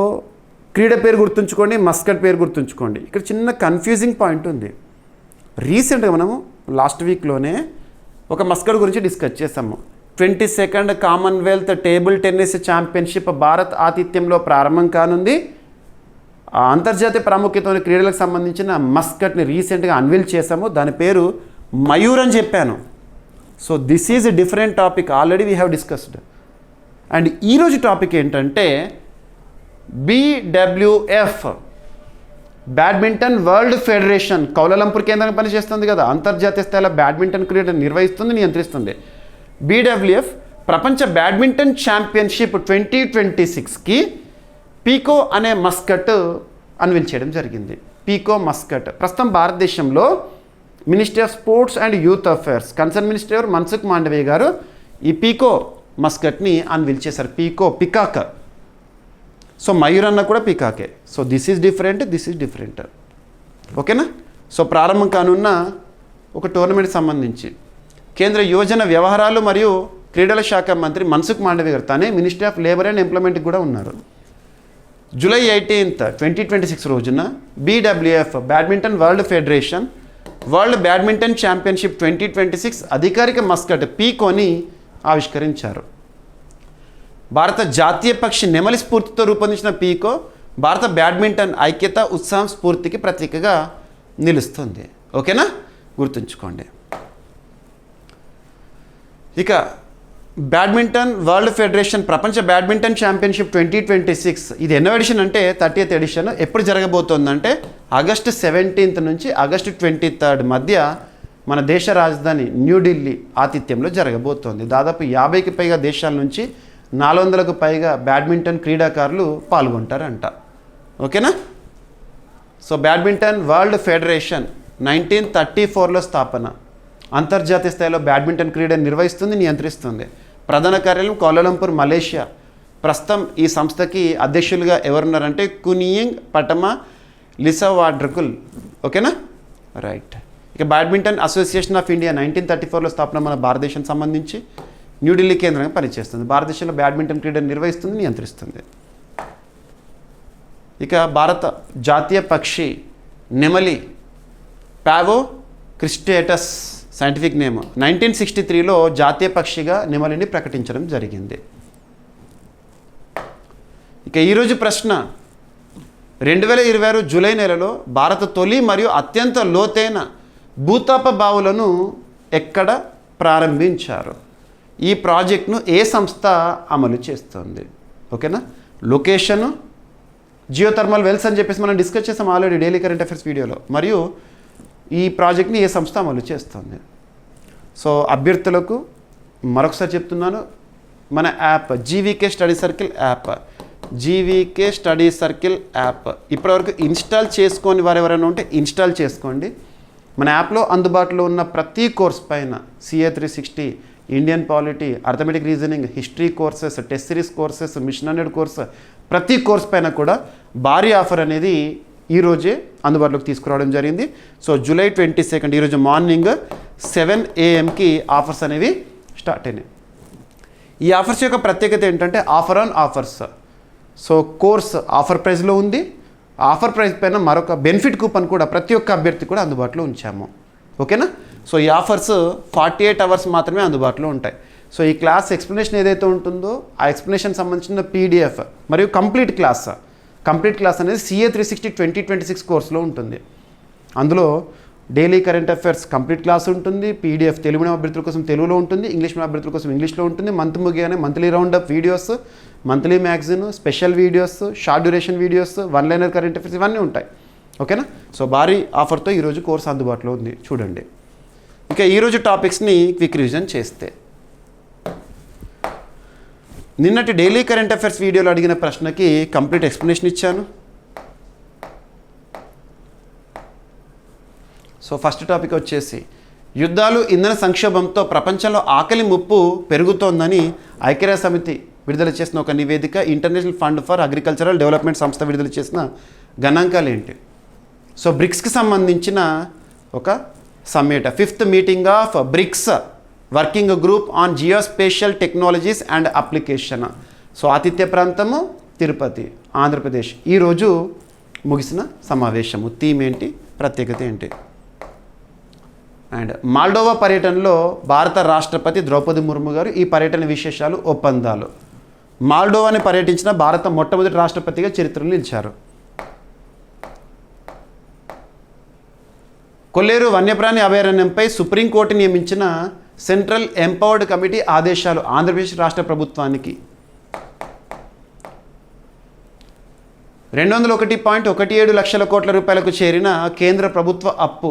క్రీడ పేరు గుర్తుంచుకోండి, మస్కట్ పేరు గుర్తుంచుకోండి. ఇక్కడ చిన్న కన్ఫ్యూజింగ్ పాయింట్ ఉంది. రీసెంట్గా మనము లాస్ట్ వీక్లోనే ఒక మస్కట్ గురించి డిస్కస్ చేసాము. 22nd Commonwealth table tennis championship Bharat ఆతిథ్యంలో ప్రారంభం కానుంది. అంతర్జాతీయ ప్రాముఖ్యత ఉన్న క్రీడలకు సంబంధించిన మస్కట్ని రీసెంట్గా అన్వీల్ చేసాము. దాని పేరు మయూర్ అని చెప్పాను. So this is a different topic, already we have discussed. And ఈరోజు టాపిక్ ఏంటంటే BWF, badminton world federation, Kuala Lumpur కేంద్రంగా పనిచేస్తుంది కదా, అంతర్జాతీయ స్థాయిలో బ్యాడ్మింటన్ క్రీడను నిర్వహిస్తుంది, నియంత్రిస్తుంది. BWF ప్రపంచ బ్యాడ్మింటన్ ఛాంపియన్షిప్ 2026కి పీకో అనే మస్కట్ అన్వీల్ చేయడం జరిగింది. పీకో మస్కట్ ప్రస్తుతం భారతదేశంలో ministry of sports and youth affairs, concern minister Mansukh Mandaviya గారు ఈ పీకో మస్కట్ని అన్వీల్ చేశారు. పీకో పికాక్. సో మయూర్ అన్న కూడా పీకాకే. So this is different, this is different. ఓకేనా? సో ప్రారంభం కానున్న ఒక టోర్నమెంట్ సంబంధించి కేంద్ర యువజన వ్యవహారాలు మరియు క్రీడల శాఖ మంత్రి మన్సుఖ్ మాండవీయ గారు తానే మినిస్ట్రీ ఆఫ్ లేబర్ అండ్ ఎంప్లాయ్మెంట్కి కూడా ఉన్నారు. జూలై 18th, 2026 రోజున BWF badminton world federation world badminton championship 2026 అధికారిక మస్కట్ పీకోని ఆవిష్కరించారు. భారత జాతీయ పక్షి నెమలి స్ఫూర్తితో రూపొందించిన పీకో భారత బ్యాడ్మింటన్ ఐక్యత, ఉత్సాహం, స్ఫూర్తికి ప్రతీకగా నిలుస్తుంది. ఓకేనా? గుర్తుంచుకోండి. ఇక బ్యాడ్మింటన్ వరల్డ్ ఫెడరేషన్ ప్రపంచ బ్యాడ్మింటన్ ఛాంపియన్షిప్ 2026 ఇది ఎన్నో ఎడిషన్ అంటే 30th ఎడిషన్. ఎప్పుడు జరగబోతోందంటే ఆగస్టు 17th నుంచి ఆగస్టు 23rd మధ్య మన దేశ రాజధాని న్యూఢిల్లీ ఆతిథ్యంలో జరగబోతోంది. దాదాపు 50కి పైగా దేశాల నుంచి 400కు పైగా బ్యాడ్మింటన్ క్రీడాకారులు పాల్గొంటారంట. ఓకేనా? సో బ్యాడ్మింటన్ వరల్డ్ ఫెడరేషన్ 1934లో స్థాపన, అంతర్జాతీయ స్థాయిలో బ్యాడ్మింటన్ క్రీడను నిర్వహిస్తుంది, నియంత్రిస్తుంది. ప్రధాన కార్యాలయం కౌలాలంపూర్, మలేషియా. ప్రస్తుతం ఈ సంస్థకి అధ్యక్షులుగా ఎవరున్నారంటే కునియింగ్ పటమా లిసవాడ్రకుల్. ఓకేనా, రైట్. ఇక బ్యాడ్మింటన్ అసోసియేషన్ ఆఫ్ ఇండియా 1934లో స్థాపన, మన భారతదేశానికి సంబంధించి న్యూఢిల్లీ కేంద్రంగా పనిచేస్తుంది. భారతదేశంలో బ్యాడ్మింటన్ క్రీడను నిర్వహిస్తుంది, నియంత్రిస్తుంది. ఇక భారత జాతీయ పక్షి నెమలి పావో క్రిస్టేటస్ సైంటిఫిక్ నేమ్. 1963లో జాతీయ పక్షిగా నెమలిని ప్రకటించడం జరిగింది. ఇక ఈరోజు ప్రశ్న, 2026 జూలై నెలలో భారత తొలి మరియు అత్యంత లోతైన భూతాప బావులను ఎక్కడ ప్రారంభించారు? ఈ ప్రాజెక్ట్ను ఏ సంస్థ అమలు చేస్తుంది? ఓకేనా, లొకేషను జియోథర్మల్ వెల్స్ అని చెప్పేసి మనం డిస్కస్ చేసాం ఆల్రెడీ డైలీ కరెంట్ అఫైర్స్ వీడియోలో. మరియు ఈ ప్రాజెక్ట్ని ఏ సంస్థ అమలు చేస్తుంది? సో అభ్యర్థులకు మరొకసారి చెప్తున్నాను, మన app GVK study circle app, GVK study circle app ఇప్పటివరకు ఇన్స్టాల్ చేసుకొని వారు ఎవరైనా ఉంటే ఇన్స్టాల్ చేసుకోండి. మన యాప్లో అందుబాటులో ఉన్న ప్రతి కోర్స్ పైన CA 360, Indian polity, arithmetic reasoning, history courses, test series courses, mission hundred course, ప్రతి కోర్స్ పైన కూడా భారీ ఆఫర్ అనేది ఈరోజే అందుబాటులోకి తీసుకురావడం జరిగింది. సో జూలై 22 ఈరోజు మార్నింగ్ 7 AM ఆఫర్స్ అనేవి స్టార్ట్ అయినాయి. ఈ ఆఫర్స్ యొక్క ప్రత్యేకత ఏంటంటే offer on offers. So course offer ప్రైస్లో ఉంది. ఆఫర్ ప్రైస్ పైన మరొక బెనిఫిట్ కూపన్ కూడా ప్రతి ఒక్క అభ్యర్థి కూడా అందుబాటులో ఉంచాము. ఓకేనా, సో ఈ ఆఫర్స్ 48 అవర్స్ మాత్రమే అందుబాటులో ఉంటాయి. సో ఈ క్లాస్ ఎక్స్ప్లెనేషన్ ఏదైతే ఉంటుందో ఆ ఎక్స్ప్లెనేషన్ సంబంధించిన PDF మరియు కంప్లీట్ క్లాస్ అనేది CA 360 2026 కోర్సులో ఉంటుంది. అందులో daily current affairs complete class ఉంటుంది, PDF తెలుగు మీడియం అభ్యర్థుల కోసం తెలుగులో ఉంటుంది, ఇంగ్లీష్ మీడియం అభ్యర్థుల కోసం ఇంగ్లీష్లో ఉంటుంది. మంత్ ముగియగానే monthly roundup videos, monthly magazine, special videos, short duration videos, one liner current affairs ఇవన్నీ ఉంటాయి. ఓకేనా, సో భారీ ఆఫర్తో ఈరోజు కోర్స్ అందుబాటులో ఉంది, చూడండి. ఇక ఈరోజు టాపిక్స్ని క్విక్ రివిజన్ చేస్తే, నిన్నటి డైలీ కరెంట్ అఫైర్స్ వీడియోలో అడిగిన ప్రశ్నకి కంప్లీట్ ఎక్స్ప్లెనేషన్ ఇచ్చాను. సో ఫస్ట్ టాపిక్ వచ్చేసి, యుద్ధాలు, ఇంధన సంక్షోభంతో ప్రపంచంలో ఆకలి ముప్పు పెరుగుతోందని ఐక్యరాజ్య సమితి విడుదల చేసిన ఒక నివేదిక, international fund for agricultural development సంస్థ విడుదల చేసిన గణాంకాలు ఏంటి? సో బ్రిక్స్కి సంబంధించిన ఒక summit, 5th meeting of BRICS working group on geospatial technologies and application. So ఆతిథ్య ప్రాంతము తిరుపతి, ఆంధ్రప్రదేశ్. ఈరోజు ముగిసిన సమావేశము. థీమ్ ఏంటి, ప్రత్యేకత ఏంటి? అండ్ మాల్డోవా పర్యటనలో భారత రాష్ట్రపతి ద్రౌపది ముర్ము గారు, ఈ పర్యటన విశేషాలు, ఒప్పందాలు. మాల్డోవాని పర్యటించిన భారత మొట్టమొదటి రాష్ట్రపతిగా చరిత్రలో నిలిచారు. కొల్లేరు వన్యప్రాణి అభయారణ్యంపై సుప్రీంకోర్టు నియమించిన సెంట్రల్ ఎంపవర్డ్ కమిటీ ఆదేశాలు ఆంధ్రప్రదేశ్ రాష్ట్ర ప్రభుత్వానికి. 201.17 లక్షల కోట్ల రూపాయలకు చేరిన కేంద్ర ప్రభుత్వ అప్పు.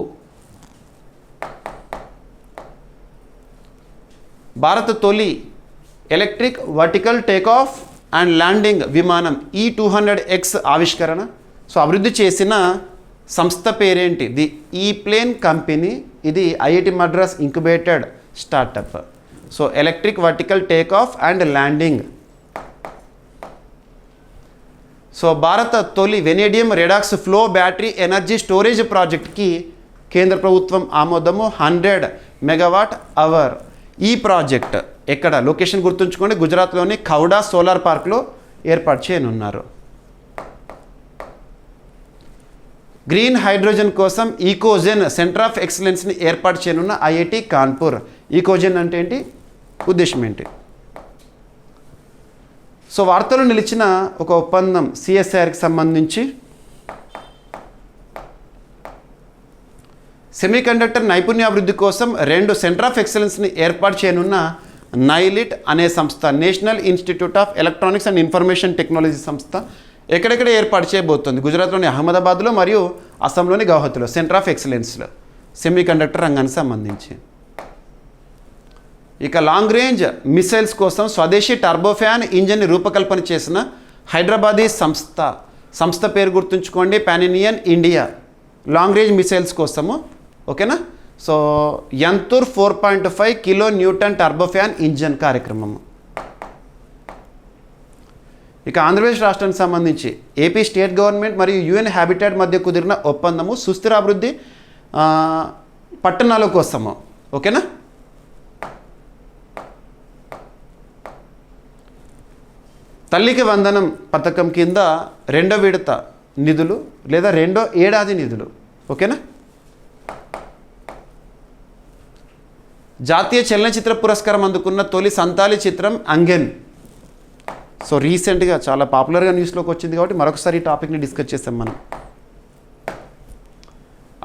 భారత తొలి electric vertical takeoff and landing విమానం E200X ఆవిష్కరణ. సో అభివృద్ధి చేసిన సంస్థ పేరేంటి? The eplane company. ఇది IIT Madras incubated startup. So electric vertical takeoff and landing. So భారత తొలి vanadium redox flow battery energy storage ప్రాజెక్ట్కి కేంద్ర ప్రభుత్వం ఆమోదము, 100 MWh. ఈ ప్రాజెక్ట్ ఎక్కడ? లొకేషన్ గుర్తుంచుకోండి, గుజరాత్లోని ఖౌడా సోలార్ పార్క్లో ఏర్పాటు చేయనున్నారు. గ్రీన్ హైడ్రోజన్ కోసం ఈకోజెన్ సెంటర్ ఆఫ్ ఎక్సలెన్స్ని ఏర్పాటు చేయనున్న IIT కాన్పూర్. ఈకోజెన్ అంటే ఏంటి, ఉద్దేశం ఏంటి? సో వార్తలు నిలిచిన ఒక ఒప్పందం CSIRకి సంబంధించి. సెమీకండక్టర్ నైపుణ్యాభివృద్ధి కోసం 2 సెంటర్ ఆఫ్ ఎక్సలెన్స్ని ఏర్పాటు చేయనున్న నైలిట్ అనే సంస్థ, national institute of electronics and information technology సంస్థ ఎక్కడెక్కడ ఏర్పాటు చేయబోతోంది? గుజరాత్లోని అహ్మదాబాద్లో మరియు అస్సాంలోని గౌహతిలో సెంటర్ ఆఫ్ ఎక్సలెన్స్లో సెమీకండక్టర్ రంగానికి సంబంధించి. ఇక లాంగ్ రేంజ్ మిసైల్స్ కోసం స్వదేశీ టర్బోఫ్యాన్ ఇంజన్ని రూపకల్పన చేసిన హైదరాబాదీ సంస్థ పేరు గుర్తుంచుకోండి, పానినియన్ ఇండియా. లాంగ్ రేంజ్ మిసైల్స్ కోసము. ఓకేనా, సో యంతూర్ 4.5 కిలో న్యూటన్ టర్బోఫ్యాన్ ఇంజన్ కార్యక్రమం. ఇక ఆంధ్రప్రదేశ్ రాష్ట్రానికి సంబంధించి ఏపీ స్టేట్ గవర్నమెంట్ మరియు యుఎన్ హ్యాబిటాట్ మధ్య కుదిరిన ఒప్పందము సుస్థిరాభివృద్ధి పట్టణాల కోసము. ఓకేనా? తల్లికి వందనం పథకం కింద 2వ విడత నిధులు లేదా 2వ ఏడాది నిధులు. ఓకేనా? జాతీయ చలనచిత్ర పురస్కారం అందుకున్న తొలి సంతాలి చిత్రం అంగెన్. సో రీసెంట్గా చాలా పాపులర్గా న్యూస్లోకి వచ్చింది కాబట్టి మరొకసారి ఈ టాపిక్ని డిస్కస్ చేస్తాం మనం.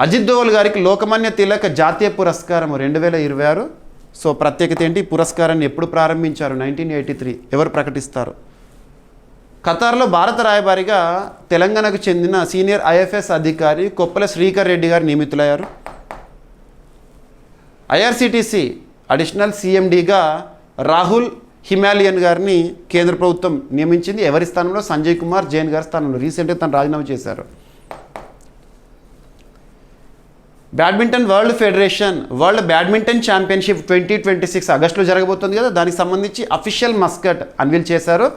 అజిత్ దోవల్ గారికి లోకమాన్య తిలక్ జాతీయ పురస్కారం 2026. సో ప్రత్యేకత ఏంటి? ఈ పురస్కారాన్ని ఎప్పుడు ప్రారంభించారు? 1983. ఎవరు ప్రకటిస్తారు? ఖతార్లో భారత రాయబారిగా తెలంగాణకు చెందిన సీనియర్ ఐఎఫ్ఎస్ అధికారి కొప్పల శ్రీకర్ రెడ్డి గారు నియమితులయ్యారు. ఐఆర్సిటీసీ అడిషనల్ సిఎండిగా రాహుల్ హిమాలయన్ గారిని కేంద్ర ప్రభుత్వం నియమించింది. ఎవరి స్థానంలో? సంజయ్ కుమార్ జైన్ గారి స్థానంలో. రీసెంట్గా తను రాజీనామా చేశారు. Badminton world federation world badminton championship 2026 ఆగస్టులో జరగబోతుంది కదా, దానికి సంబంధించి అఫీషియల్ మస్కట్ అన్వీల్ చేశారు.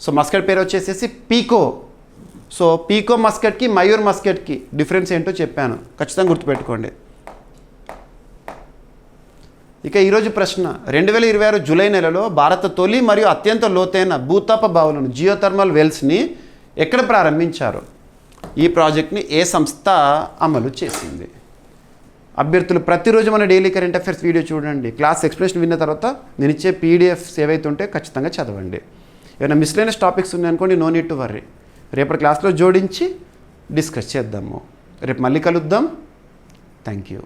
సో మస్కట్ పేరు వచ్చేసేసి పీకో. సో పీకో మస్కట్కి మయూర్ మస్కట్కి డిఫరెన్స్ ఏంటో చెప్పాను, ఖచ్చితంగా గుర్తుపెట్టుకోండి. ఇక ఈరోజు ప్రశ్న, 2026 జూలై నెలలో భారత తొలి మరియు అత్యంత లోతైన భూతాప బావులను జియోథర్మల్ వెల్స్ని ఎక్కడ ప్రారంభించారు? ఈ ప్రాజెక్ట్ని ఏ సంస్థ అమలు చేసింది? అభ్యర్థులు ప్రతిరోజు మన డైలీ కరెంట్ అఫైర్స్ వీడియో చూడండి. క్లాస్ ఎక్స్ప్లెనేషన్ విన్న తర్వాత నేను ఇచ్చే పీడిఎఫ్స్ ఏవైతే ఉంటే ఖచ్చితంగా చదవండి. ఏమైనా మిస్లైనస్ టాపిక్స్ ఉన్నాయనుకోండి, నో నీడ్ టు వర్రీ, రేపటి క్లాస్లో జోడించి డిస్కస్ చేద్దాము. రేపు మళ్ళీ కలుద్దాం. Thank you.